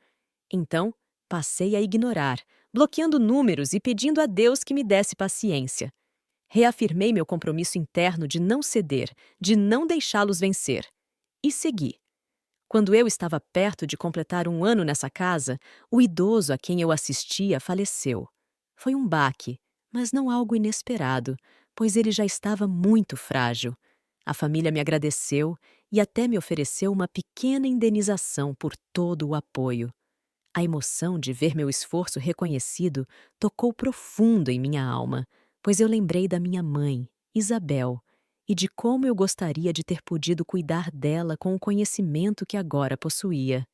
Então, passei a ignorar, bloqueando números e pedindo a Deus que me desse paciência. Reafirmei meu compromisso interno de não ceder, de não deixá-los vencer. E segui. Quando eu estava perto de completar um ano nessa casa, o idoso a quem eu assistia faleceu. Foi um baque, mas não algo inesperado, pois ele já estava muito frágil. A família me agradeceu e até me ofereceu uma pequena indenização por todo o apoio. A emoção de ver meu esforço reconhecido tocou profundo em minha alma, pois eu lembrei da minha mãe, Isabel, e de como eu gostaria de ter podido cuidar dela com o conhecimento que agora possuía.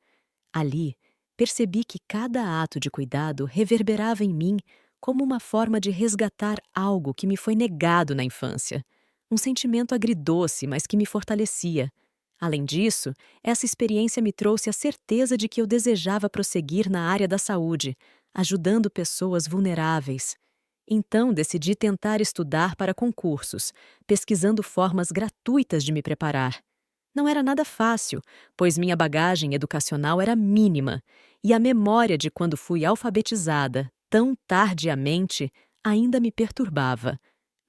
Ali, percebi que cada ato de cuidado reverberava em mim como uma forma de resgatar algo que me foi negado na infância. Um sentimento agridoce, mas que me fortalecia. Além disso, essa experiência me trouxe a certeza de que eu desejava prosseguir na área da saúde, ajudando pessoas vulneráveis. Então, decidi tentar estudar para concursos, pesquisando formas gratuitas de me preparar. Não era nada fácil, pois minha bagagem educacional era mínima e a memória de quando fui alfabetizada, tão tardiamente, ainda me perturbava.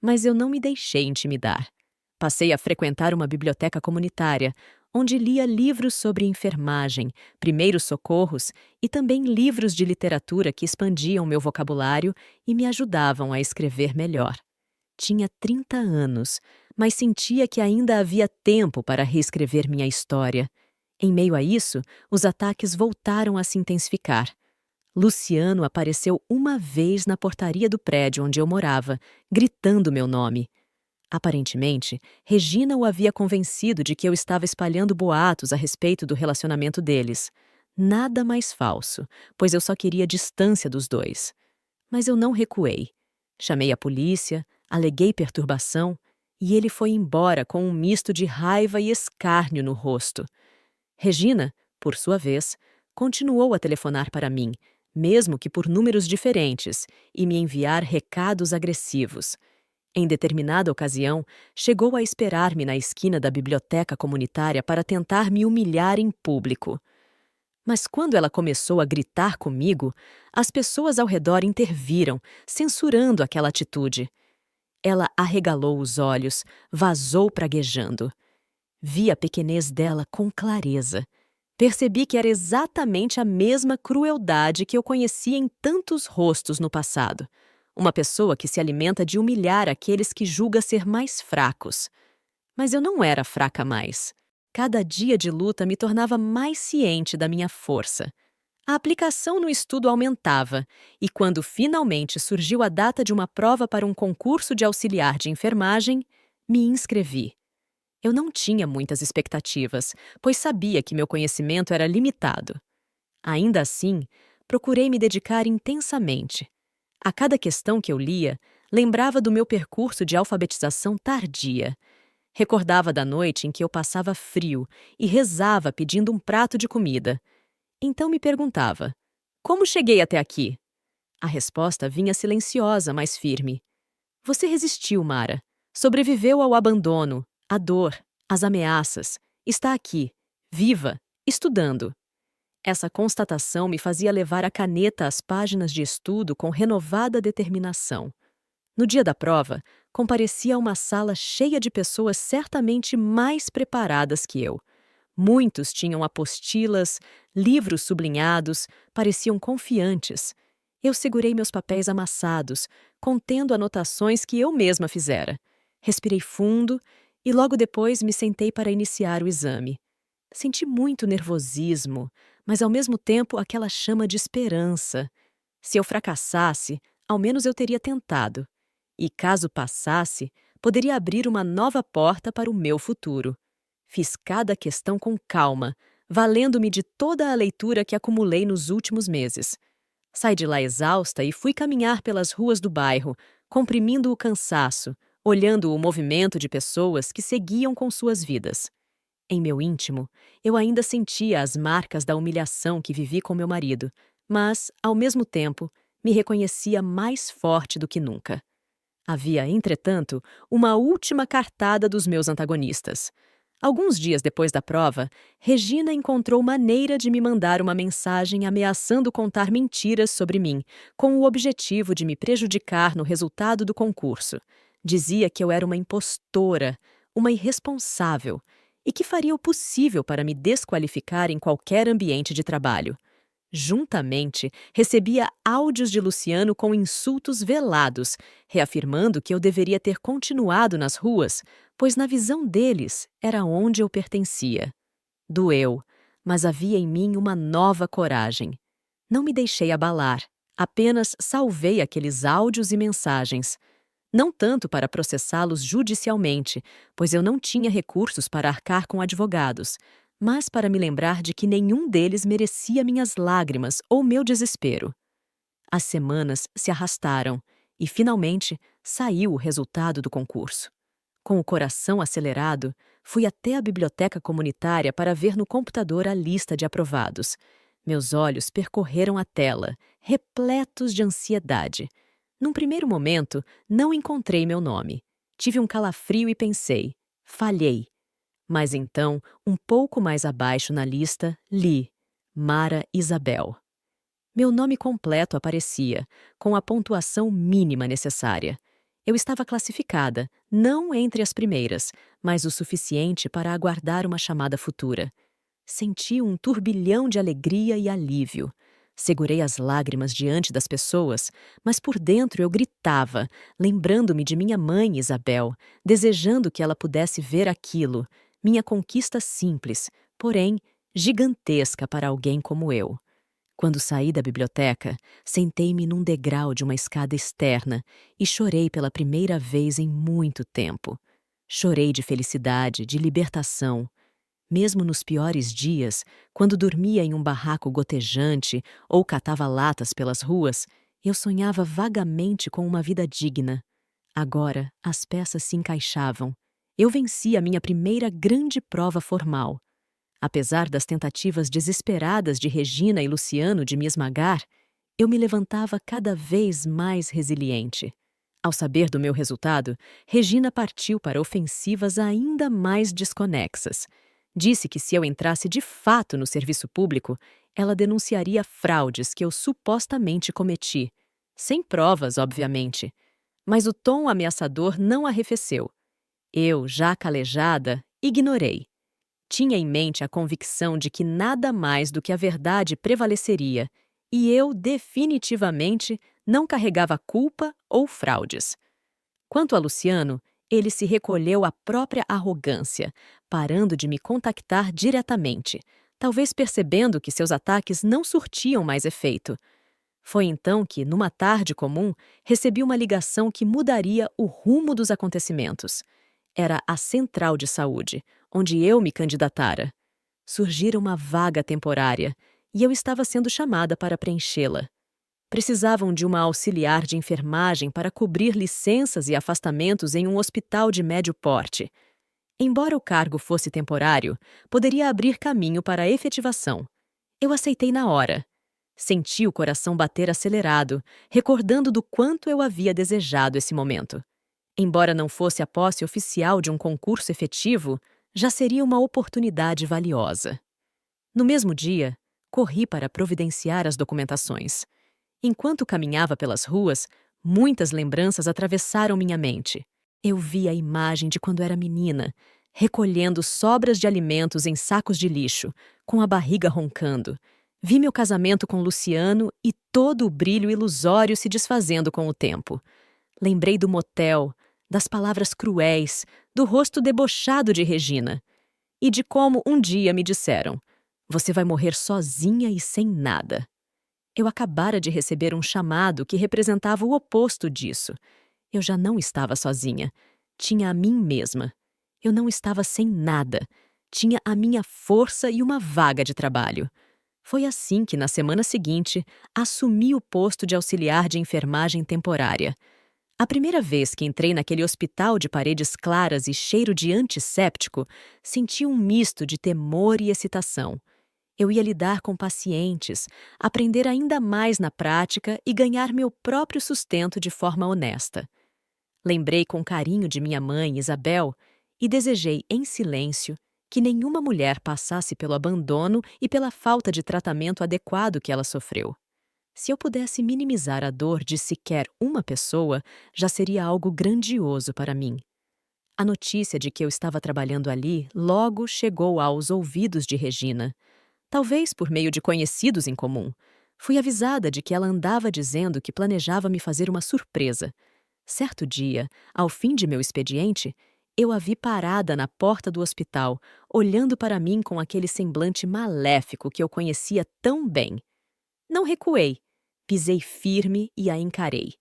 Mas eu não me deixei intimidar. Passei a frequentar uma biblioteca comunitária, onde lia livros sobre enfermagem, primeiros socorros e também livros de literatura que expandiam meu vocabulário e me ajudavam a escrever melhor. Tinha 30 anos, mas sentia que ainda havia tempo para reescrever minha história. Em meio a isso, os ataques voltaram a se intensificar. Luciano apareceu uma vez na portaria do prédio onde eu morava, gritando meu nome. Aparentemente, Regina o havia convencido de que eu estava espalhando boatos a respeito do relacionamento deles. Nada mais falso, pois eu só queria distância dos dois. Mas eu não recuei. Chamei a polícia, aleguei perturbação, e ele foi embora com um misto de raiva e escárnio no rosto. Regina, por sua vez, continuou a telefonar para mim, mesmo que por números diferentes, e me enviar recados agressivos. Em determinada ocasião, chegou a esperar-me na esquina da biblioteca comunitária para tentar me humilhar em público. Mas quando ela começou a gritar comigo, as pessoas ao redor interviram, censurando aquela atitude. Ela arregalou os olhos, vazou praguejando. Vi a pequenez dela com clareza. Percebi que era exatamente a mesma crueldade que eu conhecia em tantos rostos no passado. Uma pessoa que se alimenta de humilhar aqueles que julga ser mais fracos. Mas eu não era fraca mais. Cada dia de luta me tornava mais ciente da minha força. A aplicação no estudo aumentava, e quando finalmente surgiu a data de uma prova para um concurso de auxiliar de enfermagem, me inscrevi. Eu não tinha muitas expectativas, pois sabia que meu conhecimento era limitado. Ainda assim, procurei me dedicar intensamente. A cada questão que eu lia, lembrava do meu percurso de alfabetização tardia. Recordava da noite em que eu passava frio e rezava pedindo um prato de comida. Então me perguntava: como cheguei até aqui? A resposta vinha silenciosa, mas firme. Você resistiu, Mara. Sobreviveu ao abandono, à dor, às ameaças. Está aqui, viva, estudando. Essa constatação me fazia levar a caneta às páginas de estudo com renovada determinação. No dia da prova, comparecia a uma sala cheia de pessoas certamente mais preparadas que eu. Muitos tinham apostilas, livros sublinhados, pareciam confiantes. Eu segurei meus papéis amassados, contendo anotações que eu mesma fizera. Respirei fundo e logo depois me sentei para iniciar o exame. Senti muito nervosismo, mas ao mesmo tempo aquela chama de esperança. Se eu fracassasse, ao menos eu teria tentado. E caso passasse, poderia abrir uma nova porta para o meu futuro. Fiz cada questão com calma, valendo-me de toda a leitura que acumulei nos últimos meses. Saí de lá exausta e fui caminhar pelas ruas do bairro, comprimindo o cansaço, olhando o movimento de pessoas que seguiam com suas vidas. Em meu íntimo, eu ainda sentia as marcas da humilhação que vivi com meu marido, mas, ao mesmo tempo, me reconhecia mais forte do que nunca. Havia, entretanto, uma última cartada dos meus antagonistas. Alguns dias depois da prova, Regina encontrou maneira de me mandar uma mensagem ameaçando contar mentiras sobre mim, com o objetivo de me prejudicar no resultado do concurso. Dizia que eu era uma impostora, uma irresponsável, e que faria o possível para me desqualificar em qualquer ambiente de trabalho. Juntamente, recebia áudios de Luciano com insultos velados, reafirmando que eu deveria ter continuado nas ruas, pois na visão deles era onde eu pertencia. Doeu, mas havia em mim uma nova coragem. Não me deixei abalar, apenas salvei aqueles áudios e mensagens. Não tanto para processá-los judicialmente, pois eu não tinha recursos para arcar com advogados, mas para me lembrar de que nenhum deles merecia minhas lágrimas ou meu desespero. As semanas se arrastaram e, finalmente, saiu o resultado do concurso. Com o coração acelerado, fui até a biblioteca comunitária para ver no computador a lista de aprovados. Meus olhos percorreram a tela, repletos de ansiedade. Num primeiro momento, não encontrei meu nome. Tive um calafrio e pensei: falhei. Mas então, um pouco mais abaixo na lista, li: Mara Isabel. Meu nome completo aparecia, com a pontuação mínima necessária. Eu estava classificada, não entre as primeiras, mas o suficiente para aguardar uma chamada futura. Senti um turbilhão de alegria e alívio. Segurei as lágrimas diante das pessoas, mas por dentro eu gritava, lembrando-me de minha mãe Isabel, desejando que ela pudesse ver aquilo, minha conquista simples, porém gigantesca para alguém como eu. Quando saí da biblioteca, sentei-me num degrau de uma escada externa e chorei pela primeira vez em muito tempo. Chorei de felicidade, de libertação. Mesmo nos piores dias, quando dormia em um barraco gotejante ou catava latas pelas ruas, eu sonhava vagamente com uma vida digna. Agora, as peças se encaixavam. Eu venci a minha primeira grande prova formal. Apesar das tentativas desesperadas de Regina e Luciano de me esmagar, eu me levantava cada vez mais resiliente. Ao saber do meu resultado, Regina partiu para ofensivas ainda mais desconexas. Disse que se eu entrasse de fato no serviço público, ela denunciaria fraudes que eu supostamente cometi. Sem provas, obviamente. Mas o tom ameaçador não arrefeceu. Eu, já calejada, ignorei. Tinha em mente a convicção de que nada mais do que a verdade prevaleceria, e eu, definitivamente, não carregava culpa ou fraudes. Quanto a Luciano, ele se recolheu à própria arrogância, parando de me contactar diretamente, talvez percebendo que seus ataques não surtiam mais efeito. Foi então que, numa tarde comum, recebi uma ligação que mudaria o rumo dos acontecimentos. Era a Central de Saúde, onde eu me candidatara. Surgira uma vaga temporária, e eu estava sendo chamada para preenchê-la. Precisavam de uma auxiliar de enfermagem para cobrir licenças e afastamentos em um hospital de médio porte. Embora o cargo fosse temporário, poderia abrir caminho para a efetivação. Eu aceitei na hora. Senti o coração bater acelerado, recordando do quanto eu havia desejado esse momento. Embora não fosse a posse oficial de um concurso efetivo, já seria uma oportunidade valiosa. No mesmo dia, corri para providenciar as documentações. Enquanto caminhava pelas ruas, muitas lembranças atravessaram minha mente. Eu vi a imagem de quando era menina, recolhendo sobras de alimentos em sacos de lixo, com a barriga roncando. Vi meu casamento com Luciano e todo o brilho ilusório se desfazendo com o tempo. Lembrei do motel, das palavras cruéis, do rosto debochado de Regina. E de como um dia me disseram: "Você vai morrer sozinha e sem nada." Eu acabara de receber um chamado que representava o oposto disso. Eu já não estava sozinha. Tinha a mim mesma. Eu não estava sem nada. Tinha a minha força e uma vaga de trabalho. Foi assim que, na semana seguinte, assumi o posto de auxiliar de enfermagem temporária. A primeira vez que entrei naquele hospital de paredes claras e cheiro de antisséptico, senti um misto de temor e excitação. Eu ia lidar com pacientes, aprender ainda mais na prática e ganhar meu próprio sustento de forma honesta. Lembrei com carinho de minha mãe, Isabel, e desejei, em silêncio, que nenhuma mulher passasse pelo abandono e pela falta de tratamento adequado que ela sofreu. Se eu pudesse minimizar a dor de sequer uma pessoa, já seria algo grandioso para mim. A notícia de que eu estava trabalhando ali logo chegou aos ouvidos de Regina. talvez por meio de conhecidos em comum. Fui avisada de que ela andava dizendo que planejava me fazer uma surpresa. Certo dia, ao fim de meu expediente, eu a vi parada na porta do hospital, olhando para mim com aquele semblante maléfico que eu conhecia tão bem. Não recuei. Pisei firme e a encarei.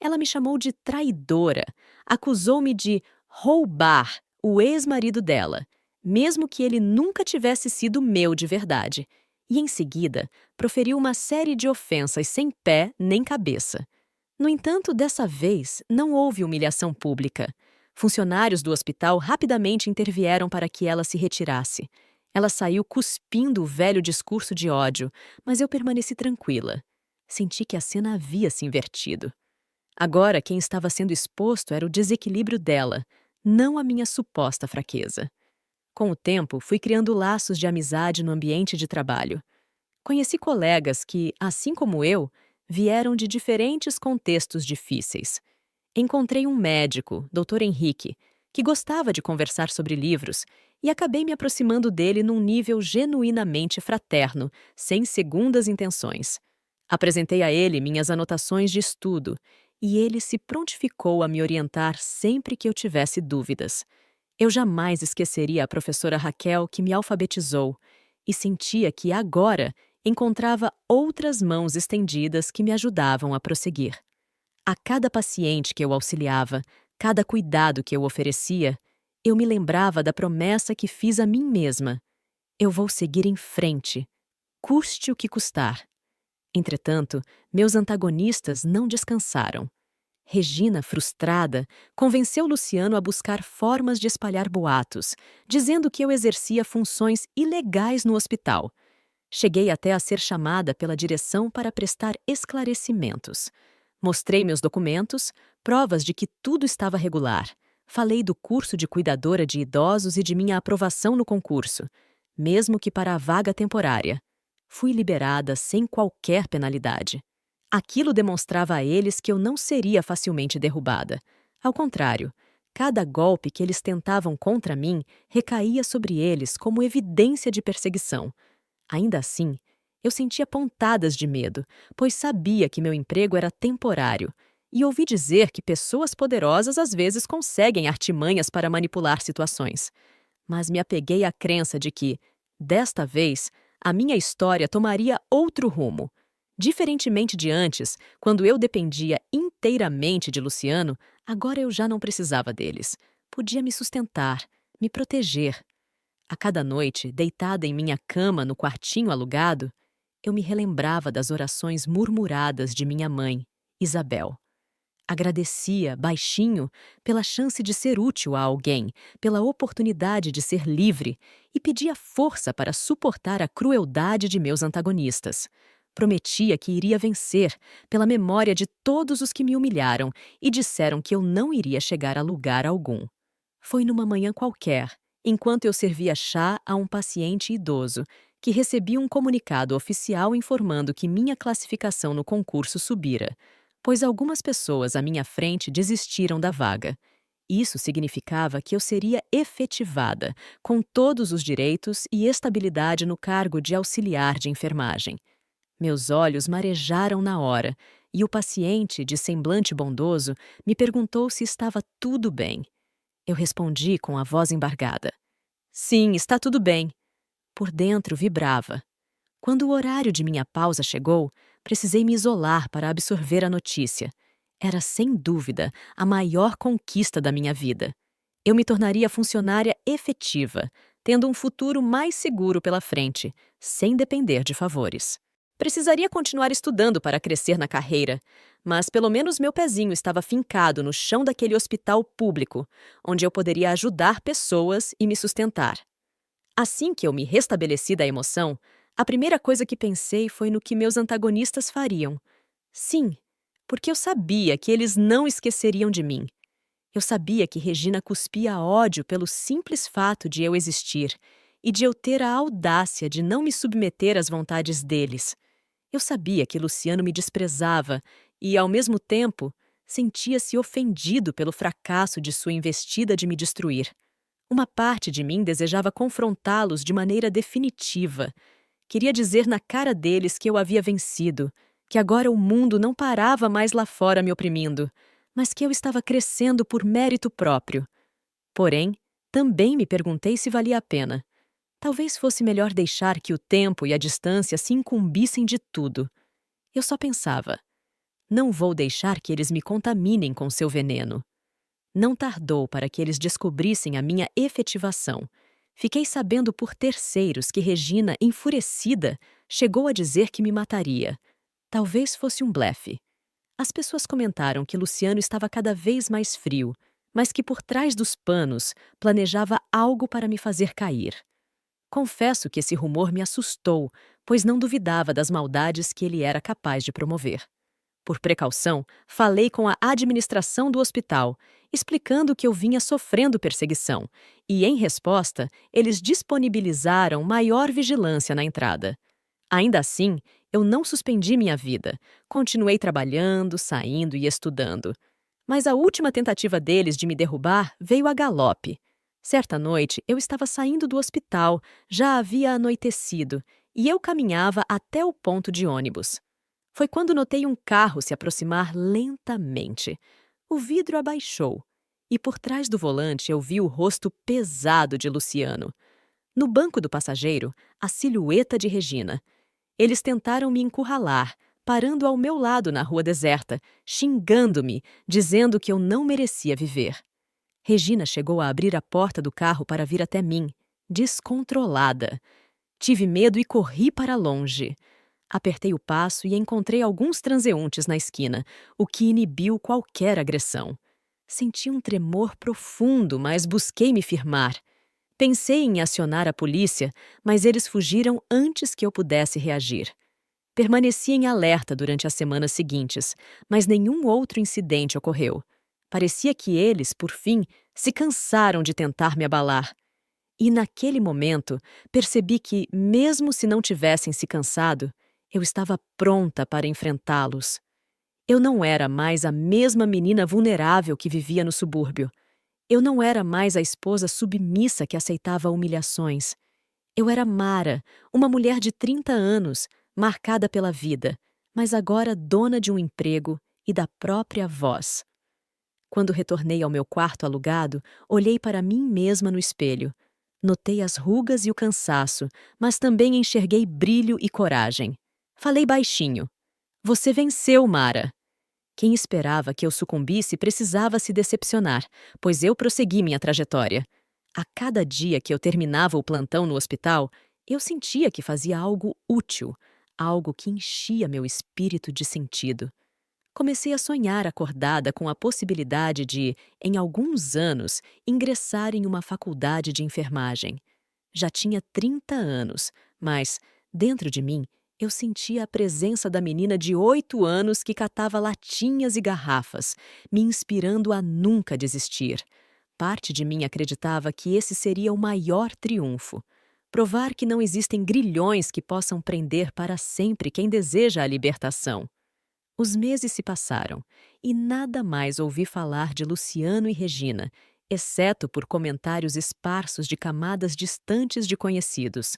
Ela me chamou de traidora, acusou-me de roubar o ex-marido dela, mesmo que ele nunca tivesse sido meu de verdade. E em seguida, proferiu uma série de ofensas sem pé nem cabeça. No entanto, dessa vez, não houve humilhação pública. Funcionários do hospital rapidamente intervieram para que ela se retirasse. Ela saiu cuspindo o velho discurso de ódio, mas eu permaneci tranquila. Senti que a cena havia se invertido. Agora, quem estava sendo exposto era o desequilíbrio dela, não a minha suposta fraqueza. Com o tempo, fui criando laços de amizade no ambiente de trabalho. Conheci colegas que, assim como eu, vieram de diferentes contextos difíceis. Encontrei um médico, Dr. Henrique, que gostava de conversar sobre livros, e acabei me aproximando dele num nível genuinamente fraterno, sem segundas intenções. Apresentei a ele minhas anotações de estudo, e ele se prontificou a me orientar sempre que eu tivesse dúvidas. Eu jamais esqueceria a professora Raquel que me alfabetizou, e sentia que agora encontrava outras mãos estendidas que me ajudavam a prosseguir. A cada paciente que eu auxiliava, cada cuidado que eu oferecia, eu me lembrava da promessa que fiz a mim mesma. Eu vou seguir em frente, custe o que custar. Entretanto, meus antagonistas não descansaram. Regina, frustrada, convenceu Luciano a buscar formas de espalhar boatos, dizendo que eu exercia funções ilegais no hospital. Cheguei até a ser chamada pela direção para prestar esclarecimentos. Mostrei meus documentos, provas de que tudo estava regular. Falei do curso de cuidadora de idosos e de minha aprovação no concurso, mesmo que para a vaga temporária. Fui liberada sem qualquer penalidade. Aquilo demonstrava a eles que eu não seria facilmente derrubada. Ao contrário, cada golpe que eles tentavam contra mim recaía sobre eles como evidência de perseguição. Ainda assim, eu sentia pontadas de medo, pois sabia que meu emprego era temporário, e ouvi dizer que pessoas poderosas às vezes conseguem artimanhas para manipular situações. Mas me apeguei à crença de que, desta vez, a minha história tomaria outro rumo. Diferentemente de antes, quando eu dependia inteiramente de Luciano, agora eu já não precisava deles. Podia me sustentar, me proteger. A cada noite, deitada em minha cama no quartinho alugado, eu me relembrava das orações murmuradas de minha mãe, Isabel. Agradecia, baixinho, pela chance de ser útil a alguém, pela oportunidade de ser livre, e pedia força para suportar a crueldade de meus antagonistas. Prometia que iria vencer, pela memória de todos os que me humilharam e disseram que eu não iria chegar a lugar algum. Foi numa manhã qualquer, enquanto eu servia chá a um paciente idoso, que recebi um comunicado oficial informando que minha classificação no concurso subira, pois algumas pessoas à minha frente desistiram da vaga. Isso significava que eu seria efetivada, com todos os direitos e estabilidade no cargo de auxiliar de enfermagem. Meus olhos marejaram na hora, e o paciente, de semblante bondoso, me perguntou se estava tudo bem. Eu respondi com a voz embargada. Sim, está tudo bem. Por dentro vibrava. Quando o horário de minha pausa chegou, precisei me isolar para absorver a notícia. Era, sem dúvida, a maior conquista da minha vida. Eu me tornaria funcionária efetiva, tendo um futuro mais seguro pela frente, sem depender de favores. Precisaria continuar estudando para crescer na carreira, mas pelo menos meu pezinho estava fincado no chão daquele hospital público, onde eu poderia ajudar pessoas e me sustentar. Assim que eu me restabeleci da emoção, a primeira coisa que pensei foi no que meus antagonistas fariam. Sim, porque eu sabia que eles não esqueceriam de mim. Eu sabia que Regina cuspia ódio pelo simples fato de eu existir e de eu ter a audácia de não me submeter às vontades deles. Eu sabia que Luciano me desprezava e, ao mesmo tempo, sentia-se ofendido pelo fracasso de sua investida de me destruir. Uma parte de mim desejava confrontá-los de maneira definitiva. Queria dizer na cara deles que eu havia vencido, que agora o mundo não parava mais lá fora me oprimindo, mas que eu estava crescendo por mérito próprio. Porém, também me perguntei se valia a pena. Talvez fosse melhor deixar que o tempo e a distância se incumbissem de tudo. Eu só pensava, não vou deixar que eles me contaminem com seu veneno. Não tardou para que eles descobrissem a minha efetivação. Fiquei sabendo por terceiros que Regina, enfurecida, chegou a dizer que me mataria. Talvez fosse um blefe. As pessoas comentaram que Luciano estava cada vez mais frio, mas que por trás dos panos planejava algo para me fazer cair. Confesso que esse rumor me assustou, pois não duvidava das maldades que ele era capaz de promover. Por precaução, falei com a administração do hospital, explicando que eu vinha sofrendo perseguição, e, em resposta, eles disponibilizaram maior vigilância na entrada. Ainda assim, eu não suspendi minha vida. Continuei trabalhando, saindo e estudando. Mas a última tentativa deles de me derrubar veio a galope. Certa noite, eu estava saindo do hospital, já havia anoitecido, e eu caminhava até o ponto de ônibus. Foi quando notei um carro se aproximar lentamente. O vidro abaixou, e por trás do volante eu vi o rosto pesado de Luciano. No banco do passageiro, a silhueta de Regina. Eles tentaram me encurralar, parando ao meu lado na rua deserta, xingando-me, dizendo que eu não merecia viver. Regina chegou a abrir a porta do carro para vir até mim, descontrolada. Tive medo e corri para longe. Apertei o passo e encontrei alguns transeuntes na esquina, o que inibiu qualquer agressão. Senti um tremor profundo, mas busquei me firmar. Pensei em acionar a polícia, mas eles fugiram antes que eu pudesse reagir. Permaneci em alerta durante as semanas seguintes, mas nenhum outro incidente ocorreu. Parecia que eles, por fim, se cansaram de tentar me abalar. E naquele momento, percebi que, mesmo se não tivessem se cansado, eu estava pronta para enfrentá-los. Eu não era mais a mesma menina vulnerável que vivia no subúrbio. Eu não era mais a esposa submissa que aceitava humilhações. Eu era Mara, uma mulher de 30 anos, marcada pela vida, mas agora dona de um emprego e da própria voz. Quando retornei ao meu quarto alugado, olhei para mim mesma no espelho. Notei as rugas e o cansaço, mas também enxerguei brilho e coragem. Falei baixinho. Você venceu, Mara. Quem esperava que eu sucumbisse precisava se decepcionar, pois eu prossegui minha trajetória. A cada dia que eu terminava o plantão no hospital, eu sentia que fazia algo útil, algo que enchia meu espírito de sentido. Comecei a sonhar acordada com a possibilidade de, em alguns anos, ingressar em uma faculdade de enfermagem. Já tinha 30 anos, mas, dentro de mim, eu sentia a presença da menina de 8 anos que catava latinhas e garrafas, me inspirando a nunca desistir. Parte de mim acreditava que esse seria o maior triunfo. Provar que não existem grilhões que possam prender para sempre quem deseja a libertação. Os meses se passaram e nada mais ouvi falar de Luciano e Regina, exceto por comentários esparsos de camadas distantes de conhecidos.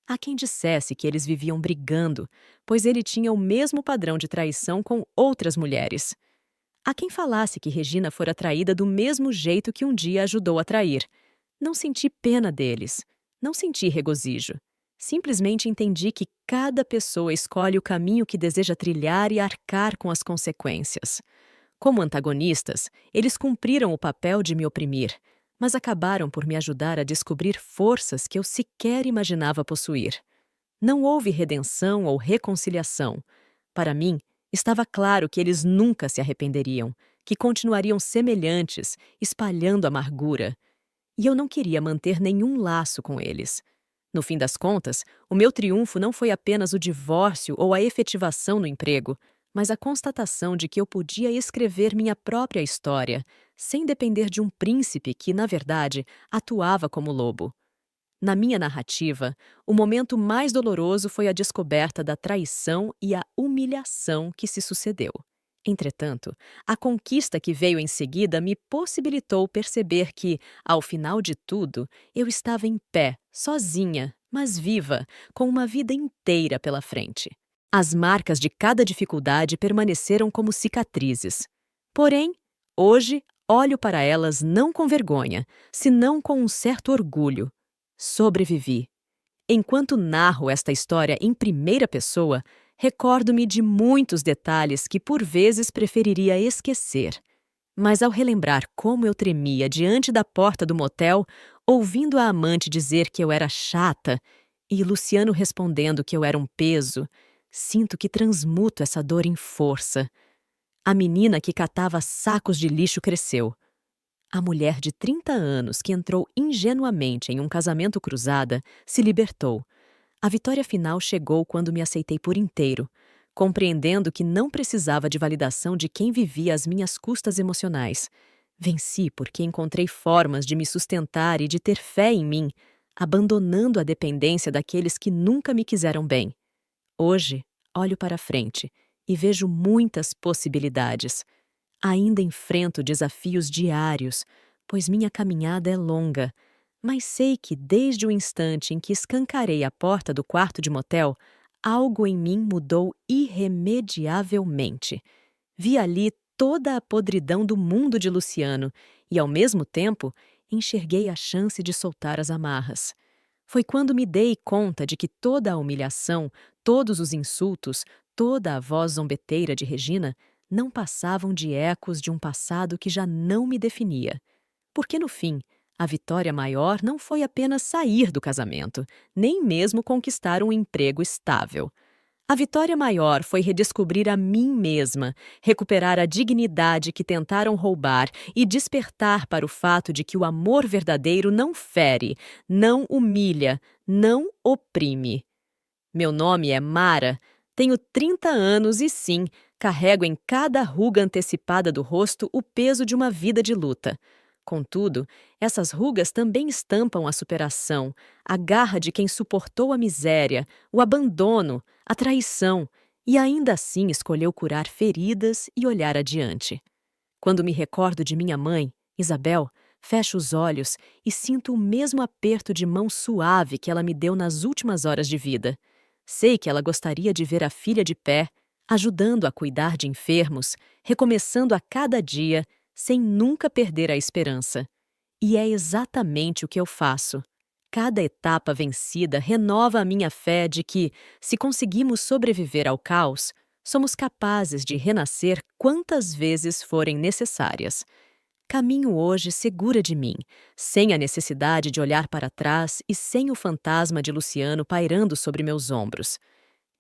Há quem dissesse que eles viviam brigando, pois ele tinha o mesmo padrão de traição com outras mulheres. Há quem falasse que Regina fora traída do mesmo jeito que um dia ajudou a trair. Não senti pena deles. Não senti regozijo. Simplesmente entendi que cada pessoa escolhe o caminho que deseja trilhar e arcar com as consequências. Como antagonistas, eles cumpriram o papel de me oprimir, mas acabaram por me ajudar a descobrir forças que eu sequer imaginava possuir. Não houve redenção ou reconciliação. Para mim, estava claro que eles nunca se arrependeriam, que continuariam semelhantes, espalhando amargura. E eu não queria manter nenhum laço com eles. No fim das contas, o meu triunfo não foi apenas o divórcio ou a efetivação no emprego, mas a constatação de que eu podia escrever minha própria história, sem depender de um príncipe que, na verdade, atuava como lobo. Na minha narrativa, o momento mais doloroso foi a descoberta da traição e a humilhação que se sucedeu. Entretanto, a conquista que veio em seguida me possibilitou perceber que, ao final de tudo, eu estava em pé, sozinha, mas viva, com uma vida inteira pela frente. As marcas de cada dificuldade permaneceram como cicatrizes. Porém, hoje, olho para elas não com vergonha, senão com um certo orgulho. Sobrevivi. Enquanto narro esta história em primeira pessoa, recordo-me de muitos detalhes que por vezes preferiria esquecer. Mas ao relembrar como eu tremia diante da porta do motel, ouvindo a amante dizer que eu era chata e Luciano respondendo que eu era um peso, sinto que transmuto essa dor em força. A menina que catava sacos de lixo cresceu. A mulher de 30 anos que entrou ingenuamente em um casamento cruzada se libertou. A vitória final chegou quando me aceitei por inteiro, compreendendo que não precisava de validação de quem vivia às minhas custas emocionais. Venci porque encontrei formas de me sustentar e de ter fé em mim, abandonando a dependência daqueles que nunca me quiseram bem. Hoje, olho para frente e vejo muitas possibilidades. Ainda enfrento desafios diários, pois minha caminhada é longa, mas sei que desde o instante em que escancarei a porta do quarto de motel, algo em mim mudou irremediavelmente. Vi ali toda a podridão do mundo de Luciano e, ao mesmo tempo, enxerguei a chance de soltar as amarras. Foi quando me dei conta de que toda a humilhação, todos os insultos, toda a voz zombeteira de Regina não passavam de ecos de um passado que já não me definia. Porque, no fim, a vitória maior não foi apenas sair do casamento, nem mesmo conquistar um emprego estável. A vitória maior foi redescobrir a mim mesma, recuperar a dignidade que tentaram roubar e despertar para o fato de que o amor verdadeiro não fere, não humilha, não oprime. Meu nome é Mara, tenho 30 anos e sim, carrego em cada ruga antecipada do rosto o peso de uma vida de luta. Contudo, essas rugas também estampam a superação, a garra de quem suportou a miséria, o abandono, a traição e ainda assim escolheu curar feridas e olhar adiante. Quando me recordo de minha mãe, Isabel, fecho os olhos e sinto o mesmo aperto de mão suave que ela me deu nas últimas horas de vida. Sei que ela gostaria de ver a filha de pé, ajudando a cuidar de enfermos, recomeçando a cada dia, sem nunca perder a esperança. E é exatamente o que eu faço. Cada etapa vencida renova a minha fé de que, se conseguimos sobreviver ao caos, somos capazes de renascer quantas vezes forem necessárias. Caminho hoje segura de mim, sem a necessidade de olhar para trás e sem o fantasma de Luciano pairando sobre meus ombros.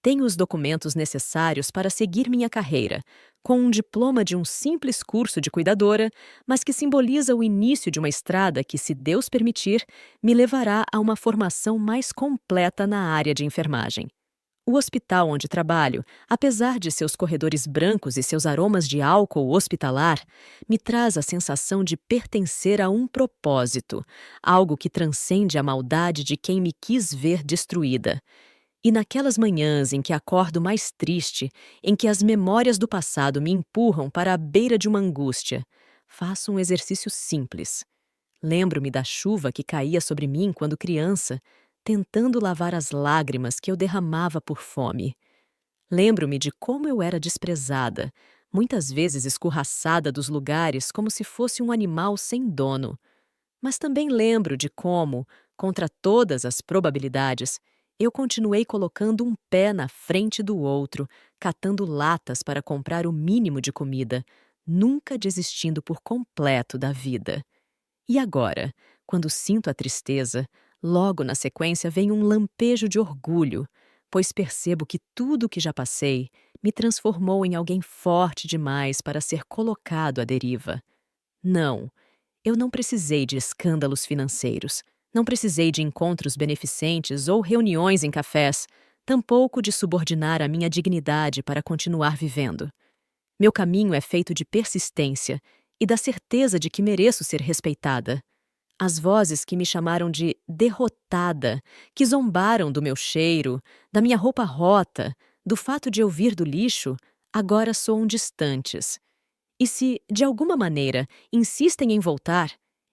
Tenho os documentos necessários para seguir minha carreira, com um diploma de um simples curso de cuidadora, mas que simboliza o início de uma estrada que, se Deus permitir, me levará a uma formação mais completa na área de enfermagem. O hospital onde trabalho, apesar de seus corredores brancos e seus aromas de álcool hospitalar, me traz a sensação de pertencer a um propósito, algo que transcende a maldade de quem me quis ver destruída. E naquelas manhãs em que acordo mais triste, em que as memórias do passado me empurram para a beira de uma angústia, faço um exercício simples. Lembro-me da chuva que caía sobre mim quando criança, tentando lavar as lágrimas que eu derramava por fome. Lembro-me de como eu era desprezada, muitas vezes escorraçada dos lugares como se fosse um animal sem dono. Mas também lembro de como, contra todas as probabilidades, eu continuei colocando um pé na frente do outro, catando latas para comprar o mínimo de comida, nunca desistindo por completo da vida. E agora, quando sinto a tristeza, logo na sequência vem um lampejo de orgulho, pois percebo que tudo o que já passei me transformou em alguém forte demais para ser colocado à deriva. Não, eu não precisei de escândalos financeiros, não precisei de encontros beneficentes ou reuniões em cafés, tampouco de subordinar a minha dignidade para continuar vivendo. Meu caminho é feito de persistência e da certeza de que mereço ser respeitada. As vozes que me chamaram de derrotada, que zombaram do meu cheiro, da minha roupa rota, do fato de eu vir do lixo, agora soam distantes. E se, de alguma maneira, insistem em voltar,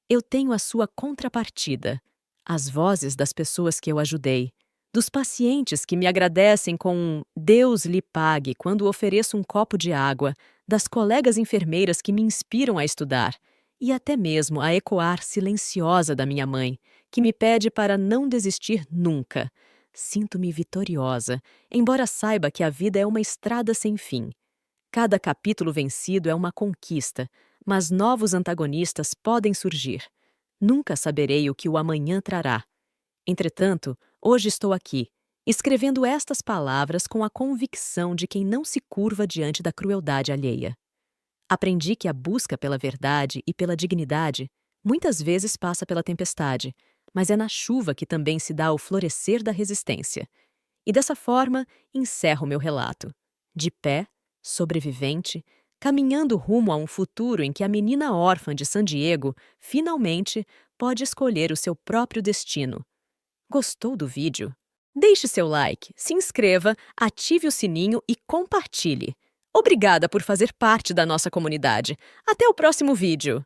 eu tenho a sua contrapartida, As vozes das pessoas que eu ajudei, dos pacientes que me agradecem com um Deus lhe pague quando ofereço um copo de água, das colegas enfermeiras que me inspiram a estudar, e até mesmo a ecoar silenciosa da minha mãe, que me pede para não desistir nunca. Sinto-me vitoriosa, embora saiba que a vida é uma estrada sem fim. Cada capítulo vencido é uma conquista, mas novos antagonistas podem surgir. Nunca saberei o que o amanhã trará. Entretanto, hoje estou aqui, escrevendo estas palavras com a convicção de quem não se curva diante da crueldade alheia. Aprendi que a busca pela verdade e pela dignidade muitas vezes passa pela tempestade, mas é na chuva que também se dá o florescer da resistência. E dessa forma, encerro meu relato. De pé, sobrevivente, caminhando rumo a um futuro em que a menina órfã de San Diego finalmente pode escolher o seu próprio destino. Gostou do vídeo? Deixe seu like, se inscreva, ative o sininho e compartilhe. Obrigada por fazer parte da nossa comunidade. Até o próximo vídeo!